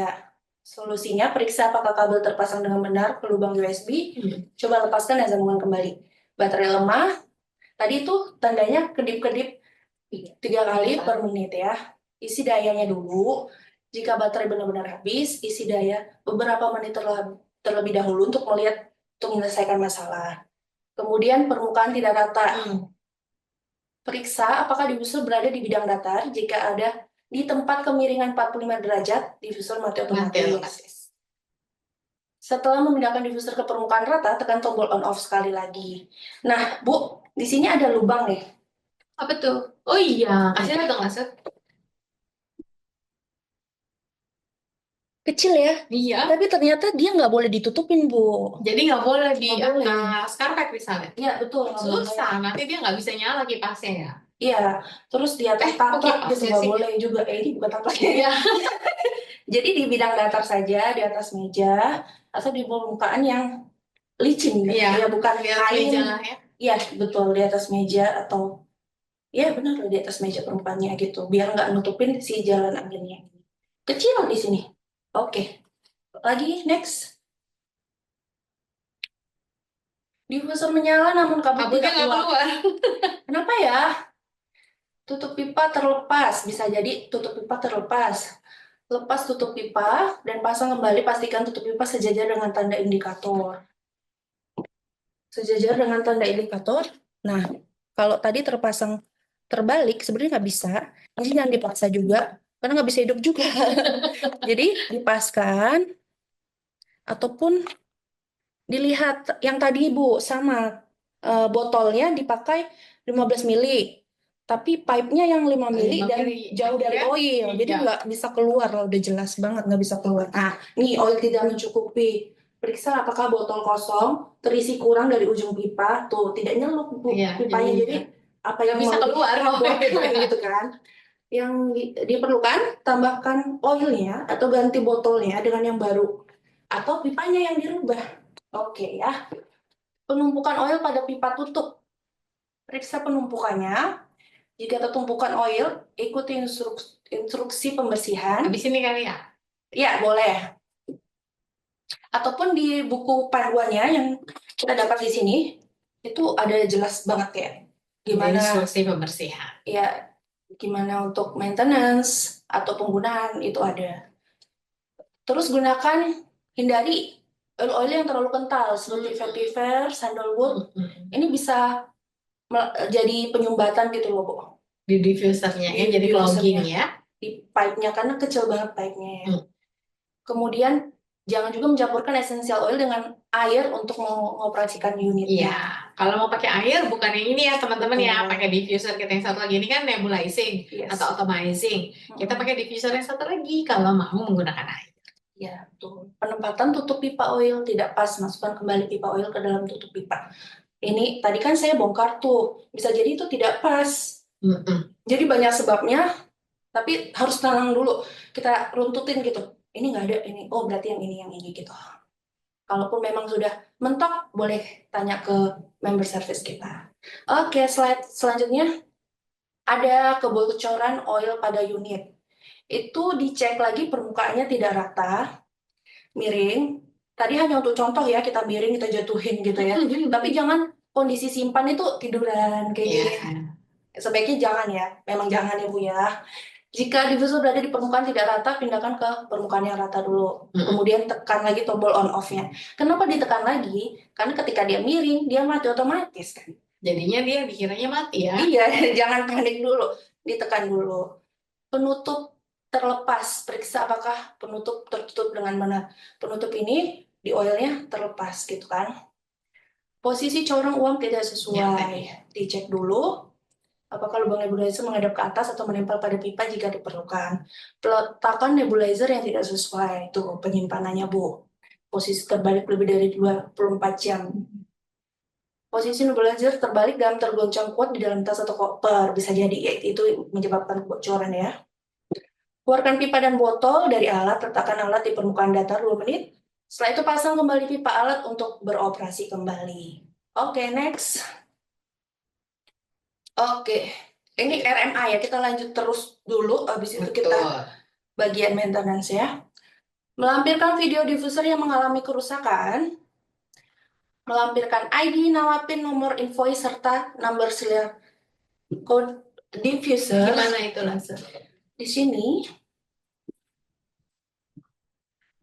Solusinya, periksa apakah kabel terpasang dengan benar ke lubang USB. Coba lepaskan dan sambungkan kembali. Baterai lemah. Tadi itu tandanya kedip-kedip 3 kali per menit ya. Isi dayanya dulu. Jika baterai benar-benar habis, isi daya beberapa menit terlebih dahulu untuk menyelesaikan masalah. Kemudian permukaan tidak rata. Periksa apakah diffuser berada di bidang datar. Jika ada di tempat kemiringan 45 derajat, diffuser mati otomatis. Setelah memindahkan diffuser ke permukaan rata, tekan tombol on off sekali lagi. Nah, Bu, di sini ada lubang nih. Apa tuh? Oh iya, kasih lihat dong, Aset. Kecil ya? Iya. Tapi ternyata dia nggak boleh ditutupin, Bu. Jadi nggak boleh di atas karpet misalnya? Iya, betul. Susah, nanti dia nggak bisa nyala kipasnya ya? Iya, terus di atas taplak gitu nggak boleh juga. Ini bukan taplak ya. Jadi di bidang datar saja, di atas meja, atau di permukaan yang licin ya, bukan kain. Iya, betul, di atas meja atau ya benar di atas meja permukaannya gitu, biar nggak nutupin si jalan anginnya. Kecil di sini. Oke, lagi next. Diffuser menyala namun kabel tidak keluar. Kenapa ya? Tutup pipa terlepas, bisa jadi tutup pipa terlepas. Lepas tutup pipa dan pasang kembali, pastikan tutup pipa sejajar dengan tanda indikator. Sejajar dengan tanda indikator. Nah, kalau tadi terpasang terbalik, sebenarnya nggak bisa. Ini jangan dipaksa juga, karena nggak bisa hidup juga. Jadi dipaskan, ataupun dilihat yang tadi Ibu, sama botolnya dipakai 15 mili. Tapi pipe-nya yang 5 mili dan jauh dari oil. Jadi nggak bisa keluar, udah jelas banget nggak bisa keluar. Nah, nih oil tidak mencukupi. Periksa apakah botol kosong terisi kurang dari ujung pipa. Tuh, tidak nyelup pipanya. Jadi apa yang bisa keluar gitu kan. Yang diperlukan, tambahkan oilnya atau ganti botolnya dengan yang baru. Atau pipanya yang dirubah. Oke ya. Penumpukan oil pada pipa tutup. Periksa penumpukannya. Jika tertumpukan oil, ikuti instruksi pembersihan. Habis ini kali ya? Iya, boleh. Ataupun di buku panduannya yang kita dapat di sini, itu ada jelas banget ya. Gimana instruksi pembersihan. Ya, gimana untuk maintenance atau penggunaan, itu ada. Terus hindari oil yang terlalu kental, seperti vetiver, sandalwood. Ini bisa jadi penyumbatan gitu loh, Bu. Di diffusernya ya, jadi clogging ya. Di pipe-nya, karena kecil banget pipe-nya ya. Kemudian Jangan juga mencampurkan essential oil dengan air untuk mengoperasikan unitnya. Iya, kalau mau pakai air bukan yang ini ya teman-teman ya, Betul. pakai diffuser kita yang satu lagi ini kan nebulizing Yes. atau atomizing. Kita pakai diffuser yang satu lagi kalau mau menggunakan air. Ya, betul. Penempatan tutup pipa oil tidak pas, masukkan kembali pipa oil ke dalam tutup pipa. Ini tadi kan saya bongkar tuh, bisa jadi itu tidak pas. Jadi banyak sebabnya, tapi harus tenang dulu. Kita runtutin gitu. Ini nggak ada, ini. Oh, berarti yang ini gitu. Kalaupun memang sudah mentok, boleh tanya ke member service kita. Oke, slide selanjutnya. Ada kebocoran oil pada unit. Itu dicek lagi permukaannya tidak rata, miring. Tadi hanya untuk contoh ya, kita miring, kita jatuhin gitu ya. Tapi jangan kondisi simpan itu tiduran kayak gini. Sebaiknya jangan ya, memang jangan ya Bu ya. Jika diffuser berada di permukaan tidak rata, pindahkan ke permukaan yang rata dulu. Kemudian tekan lagi tombol on off-nya. Kenapa ditekan lagi? Karena ketika dia miring, dia mati otomatis kan. Jadinya dia dikiranya mati ya. Iya, jangan panik dulu. Ditekan dulu. Penutup terlepas. Periksa apakah penutup tertutup dengan benar. Penutup ini di oilnya terlepas gitu kan. Posisi corong uap tidak sesuai. Dicek dulu. Apakah lubang nebulizer menghadap ke atas atau menempel pada pipa jika diperlukan. Peletakan nebulizer yang tidak sesuai. Itu penyimpanannya, Bu. Posisi terbalik lebih dari 24 jam. Posisi nebulizer terbalik dan tergoncang kuat di dalam tas atau koper. Bisa jadi, ya, itu menyebabkan kebocoran ya. Keluarkan pipa dan botol dari alat. Letakkan alat di permukaan datar 2 menit. Setelah itu pasang kembali pipa alat untuk beroperasi kembali. Oke, next. Oke, ini RMA ya, kita lanjut terus dulu, habis itu kita bagian maintenance ya. Melampirkan video diffuser yang mengalami kerusakan, melampirkan ID, nama PIN, nomor invoice, serta number serial code diffuser. Gimana itu langsung? Di sini,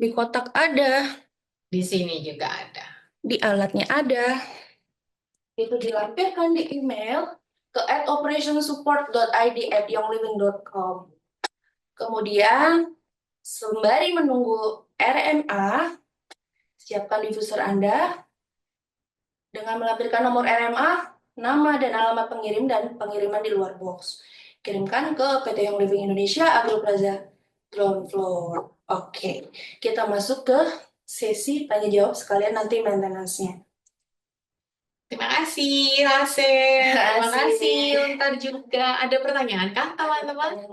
di kotak ada, di sini juga ada, di alatnya ada. Itu dilampirkan di email ke @operationsupport.id@youngliving.com. Kemudian, sembari menunggu RMA, siapkan diffuser Anda dengan melampirkan nomor RMA, nama dan alamat pengirim, dan pengiriman di luar box. Kirimkan ke PT Young Living Indonesia, Agro Plaza, ground floor. Oke, kita masuk ke sesi tanya jawab sekalian nanti maintenance-nya. Terima kasih, Lase. Terima kasih, Untar juga. Ada pertanyaan kah, teman-teman?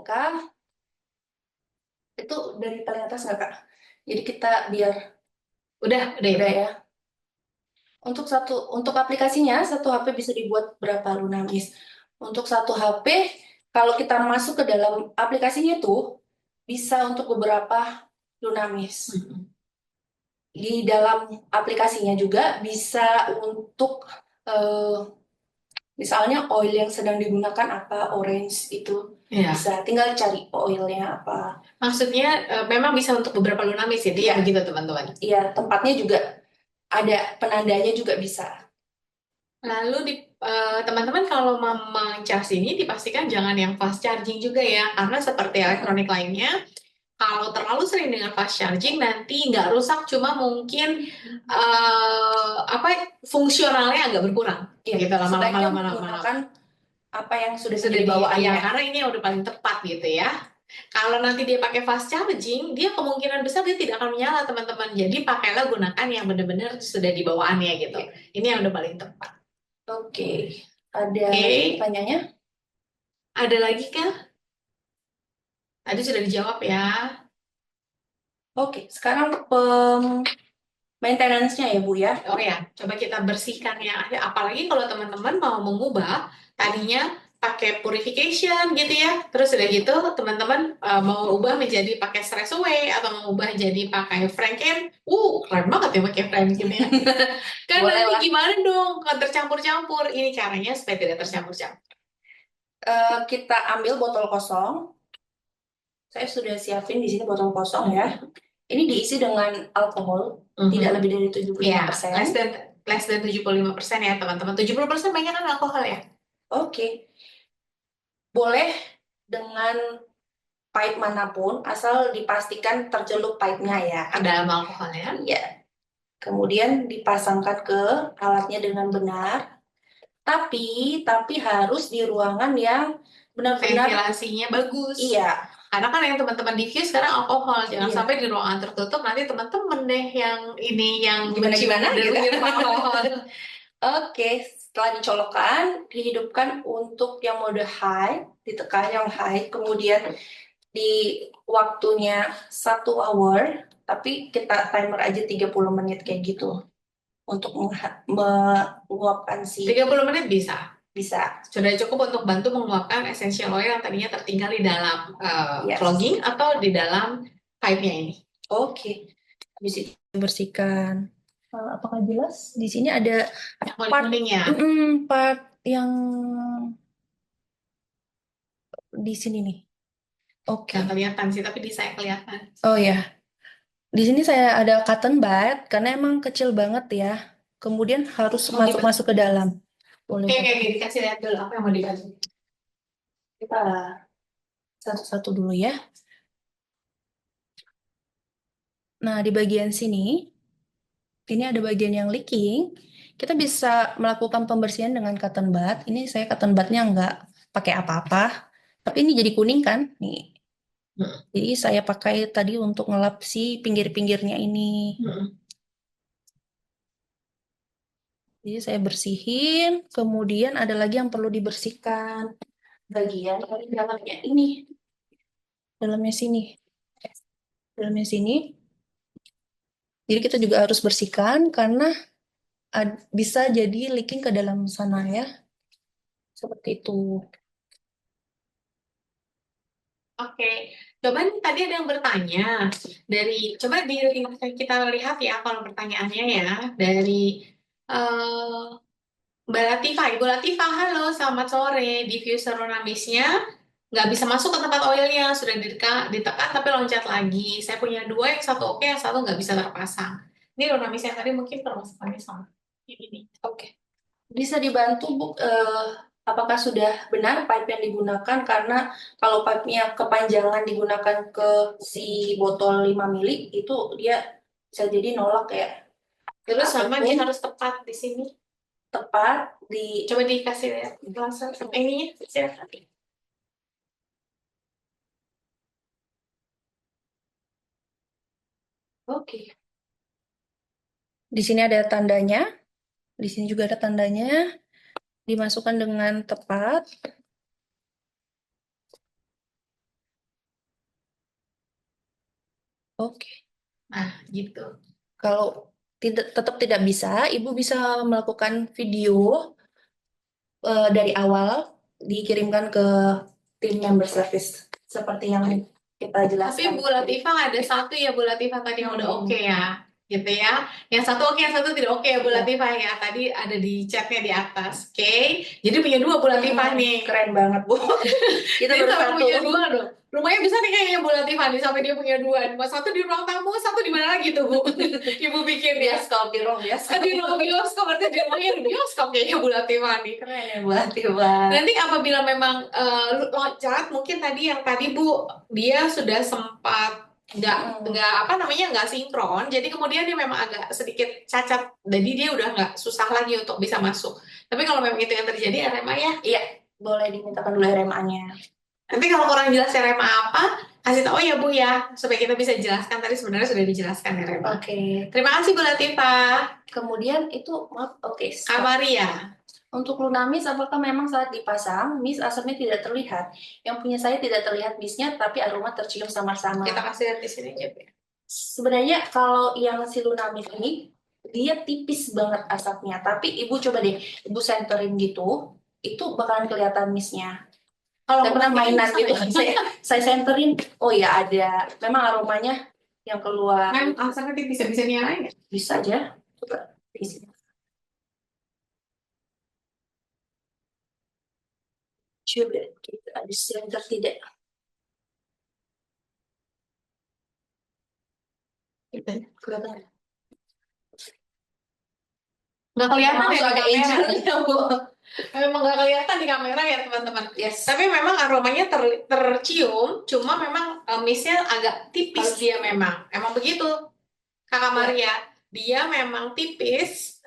Itu dari paling atas nggak, Kak? Jadi kita biar udah ya. Untuk aplikasinya, satu HP bisa dibuat berapa Lunamis? Untuk satu HP, kalau kita masuk ke dalam aplikasinya itu, bisa untuk beberapa Lunamis. Di dalam aplikasinya juga bisa untuk misalnya oil yang sedang digunakan apa, orange itu bisa tinggal cari oilnya apa. Maksudnya memang bisa untuk beberapa Lunamis ya, begitu teman-teman. Iya, tempatnya juga ada penandanya juga bisa. Lalu teman-teman kalau mau charge ini dipastikan jangan yang fast charging juga ya, karena seperti elektronik lainnya, kalau terlalu sering dengan fast charging nanti nggak rusak, cuma mungkin fungsionalnya agak berkurang. Gitu lama-lama. Menggunakan apa yang sudah dibawaannya. Ya, karena ini udah paling tepat gitu ya. Kalau nanti dia pakai fast charging, dia kemungkinan besar dia tidak akan menyala teman-teman. Jadi pakailah gunakan yang benar-benar sudah di bawaannya gitu. Ini yang udah paling tepat. Oke. Ada pertanyaannya? Ada lagi kah? Tadi sudah dijawab ya. Oke, sekarang maintenance-nya ya Bu ya. Oh ya, coba kita bersihkan yang ada. Apalagi kalau teman-teman mau mengubah tadinya pakai purification gitu ya. Terus udah gitu teman-teman mau ubah menjadi pakai stress away atau mau ubah jadi pakai franken. Keren banget ya pakai franken ya. Kan nanti gimana dong kalau tercampur-campur. Ini caranya supaya tidak tercampur-campur. Kita ambil botol kosong. Saya sudah siapin di sini botol kosong ya. Ini diisi dengan alkohol, tidak lebih dari 75%. Less than 75% ya teman-teman. 70% banyak kan alkohol ya? Oke. Boleh dengan pipe manapun, asal dipastikan tercelup pipe-nya ya. Ke dalam alkohol ya. Iya. Kemudian dipasangkan ke alatnya dengan benar. Tapi harus di ruangan yang benar-benar ventilasinya bagus. iya. Karena kan yang teman-teman diffuse sekarang alkohol, jangan Iya. sampai di ruangan tertutup nanti teman-teman deh yang ini yang Gimana-gimana gitu. mencium alkohol. Oke, setelah dicolokkan, dihidupkan untuk yang mode high, ditekan yang high, kemudian di waktunya 1 hour, tapi kita timer aja 30 menit kayak gitu untuk menguapkan si 30 menit bisa. bisa. Sudah cukup untuk bantu menguapkan essential oil yang tadinya tertinggal di dalam Yes. clogging atau di dalam pipe-nya ini. Oke. Habis itu bersihkan. Apakah jelas? Di sini ada Yang kuning ya. part yang di sini nih. Oke. Nggak kelihatan sih, tapi di saya kelihatan. Oh ya. Di sini saya ada cotton bud karena emang kecil banget ya. Kemudian harus masuk ke dalam. Boleh. Oke, dikasih lihat dulu apa yang mau dikasih. Kita satu-satu dulu ya. Nah, di bagian sini, ini ada bagian yang leaking. Kita bisa melakukan pembersihan dengan cotton bud. Ini saya cotton budnya nggak pakai apa-apa. Tapi ini jadi kuning kan? Nih. Jadi saya pakai tadi untuk ngelap si pinggir-pinggirnya ini. Jadi saya bersihin, kemudian ada lagi yang perlu dibersihkan. Bagian dalamnya ini. Dalamnya sini. Dalamnya sini. Jadi kita juga harus bersihkan karena bisa jadi leaking ke dalam sana ya. Seperti itu. Oke, coba nih tadi ada yang bertanya coba kita lihat ya kalau pertanyaannya ya dari eh, Mbak Latifah. Ibu Latifah, halo, selamat sore. Diffuser Ronamisnya nggak bisa masuk ke tempat oilnya, sudah ditekan tapi loncat lagi. Saya punya dua, yang satu oke, yang satu nggak bisa terpasang. Ini Ronamis yang tadi mungkin permasalahannya sama ini. Oke. Bisa dibantu, Bu, apakah sudah benar pipe yang digunakan? Karena kalau pipe-nya kepanjangan digunakan ke si botol 5 mili, itu dia bisa jadi nolak ya. Terus sama dia harus tepat di sini. Tepat di... Coba dikasih lihat langsung ininya, silakan. Oke. Di sini ada tandanya. Di sini juga ada tandanya. Dimasukkan dengan tepat. Oke. Nah, gitu. Kalau tetap tidak bisa, Ibu bisa melakukan video dari awal, dikirimkan ke tim member service. Seperti yang kita jelaskan. Tapi Bu Latifah ada satu ya Bu Latifah tadi yang udah oke ya, gitu ya. Yang satu oke, yang satu tidak oke ya Bu Latifah ya. Tadi ada di chatnya di atas, oke. Jadi punya dua Bu Latifah nih. Keren banget Bu. Kita Jadi baru sampai satu. punya dua dong. Rumahnya bisa nih kayaknya Bu Latifah nih sampai dia punya dua. Satu di ruang tamu, satu di mana lagi tuh Bu? Ibu pikir ya. Bioskop, di ruang bioskop. Di ruang bioskop, berarti di rumahnya di bioskop kayaknya Bu Latifah nih. Keren ya Bu Latifah. Nanti apabila memang loncat, mungkin tadi yang tadi Bu, dia sudah sempat nggak apa namanya nggak sinkron, jadi kemudian dia memang agak sedikit cacat, jadi dia udah nggak susah lagi untuk bisa masuk. Tapi kalau memang itu yang terjadi RMA ya, iya boleh dimintakan dulu RMA-nya. Nanti kalau kurang jelas RMA apa, kasih tahu ya Bu ya, supaya kita bisa jelaskan. Tadi sebenarnya sudah dijelaskan RMA. Oke. Terima kasih Bu Latifah. Kemudian itu maaf, oke. Kamaria. Untuk Lunamis, apakah memang saat dipasang, mist asapnya tidak terlihat? Yang punya saya tidak terlihat mistnya, tapi aroma tercium samar-samar. Kita kasih lihat di sini aja, Bu. Sebenarnya kalau yang si Lunamis ini, dia tipis banget asapnya. Tapi Ibu coba deh, Ibu senterin gitu, itu bakalan kelihatan mistnya. Kalau saya pernah mainan gitu, ya. saya senterin, oh ya ada, memang aromanya yang keluar. Asapnya bisa nyalain ya? Bisa aja, coba di sini. Coba kita ada senter tidak? Kelihatan. Nggak kelihatan ya agak hijau ya Bu. Memang nggak kelihatan di kamera ya teman-teman. Yes. Tapi memang aromanya tercium, cuma memang mistnya agak tipis dia memang. Emang begitu, Kakak Maria. Dia memang tipis.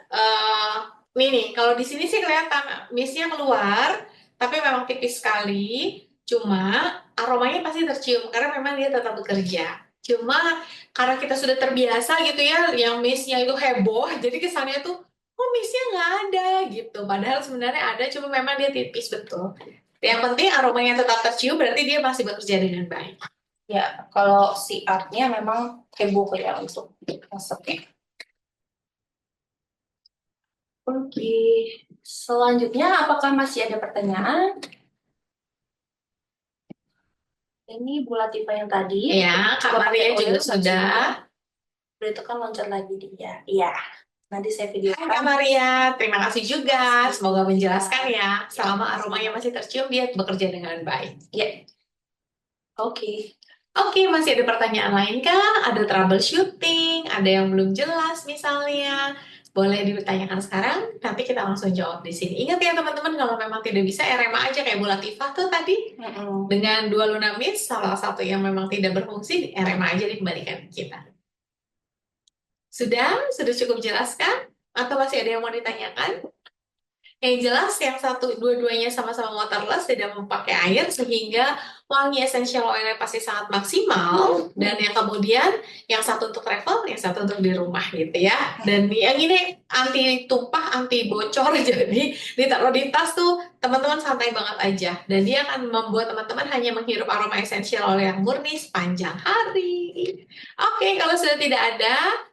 Nih, kalau di sini sih kelihatan mistnya keluar, tapi memang tipis sekali. Cuma aromanya pasti tercium karena memang dia tetap bekerja. Cuma karena kita sudah terbiasa gitu ya, yang mistnya itu heboh, jadi kesannya tuh oh mistnya nggak ada gitu. Padahal sebenarnya ada, cuma memang dia tipis betul. Yang penting aromanya tetap tercium, berarti dia masih bekerja dengan baik. Ya, kalau si artnya memang heboh ya untuk masaknya. Oke, selanjutnya apakah masih ada pertanyaan? Ini Bu Latifah yang tadi. Ya, Kak Maria juga sudah. Berarti kan loncat lagi dia. Iya. Nanti saya videokan. Hai Kak Maria, terima kasih juga. Semoga menjelaskan ya. Selama aromanya masih tercium, dia bekerja dengan baik. Ya. Oke. Oke, masih ada pertanyaan lain kah? Ada troubleshooting, ada yang belum jelas misalnya. Boleh ditanyakan sekarang, nanti kita langsung jawab di sini. Ingat ya teman-teman, kalau memang tidak bisa, RMA aja kayak Bu Latifah tuh tadi. Dengan 2 Lunamis, salah satu yang memang tidak berfungsi, RMA aja dikembalikan ke kita. Sudah cukup jelaskan? Atau masih ada yang mau ditanyakan? Yang jelas, yang satu, dua-duanya sama-sama waterless, tidak memakai air, sehingga wangi essential oilnya pasti sangat maksimal. Dan yang kemudian, yang satu untuk travel, yang satu untuk di rumah gitu ya. Dan yang ini anti tumpah, anti bocor, jadi ditaruh di tas tuh teman-teman santai banget aja. Dan dia akan membuat teman-teman hanya menghirup aroma essential oil yang murni sepanjang hari. Oke, kalau sudah tidak ada,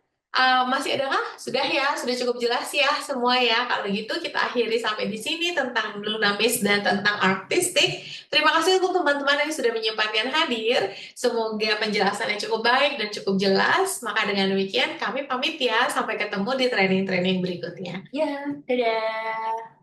masih ada kah? Sudah ya, sudah cukup jelas ya semua ya. Kalau gitu kita akhiri sampai di sini tentang Lunamis dan tentang artistik. Terima kasih untuk teman-teman yang sudah menyempatkan hadir. Semoga penjelasannya cukup baik dan cukup jelas. Maka dengan demikian kami pamit ya. Sampai ketemu di training-training berikutnya. Ya, dadah.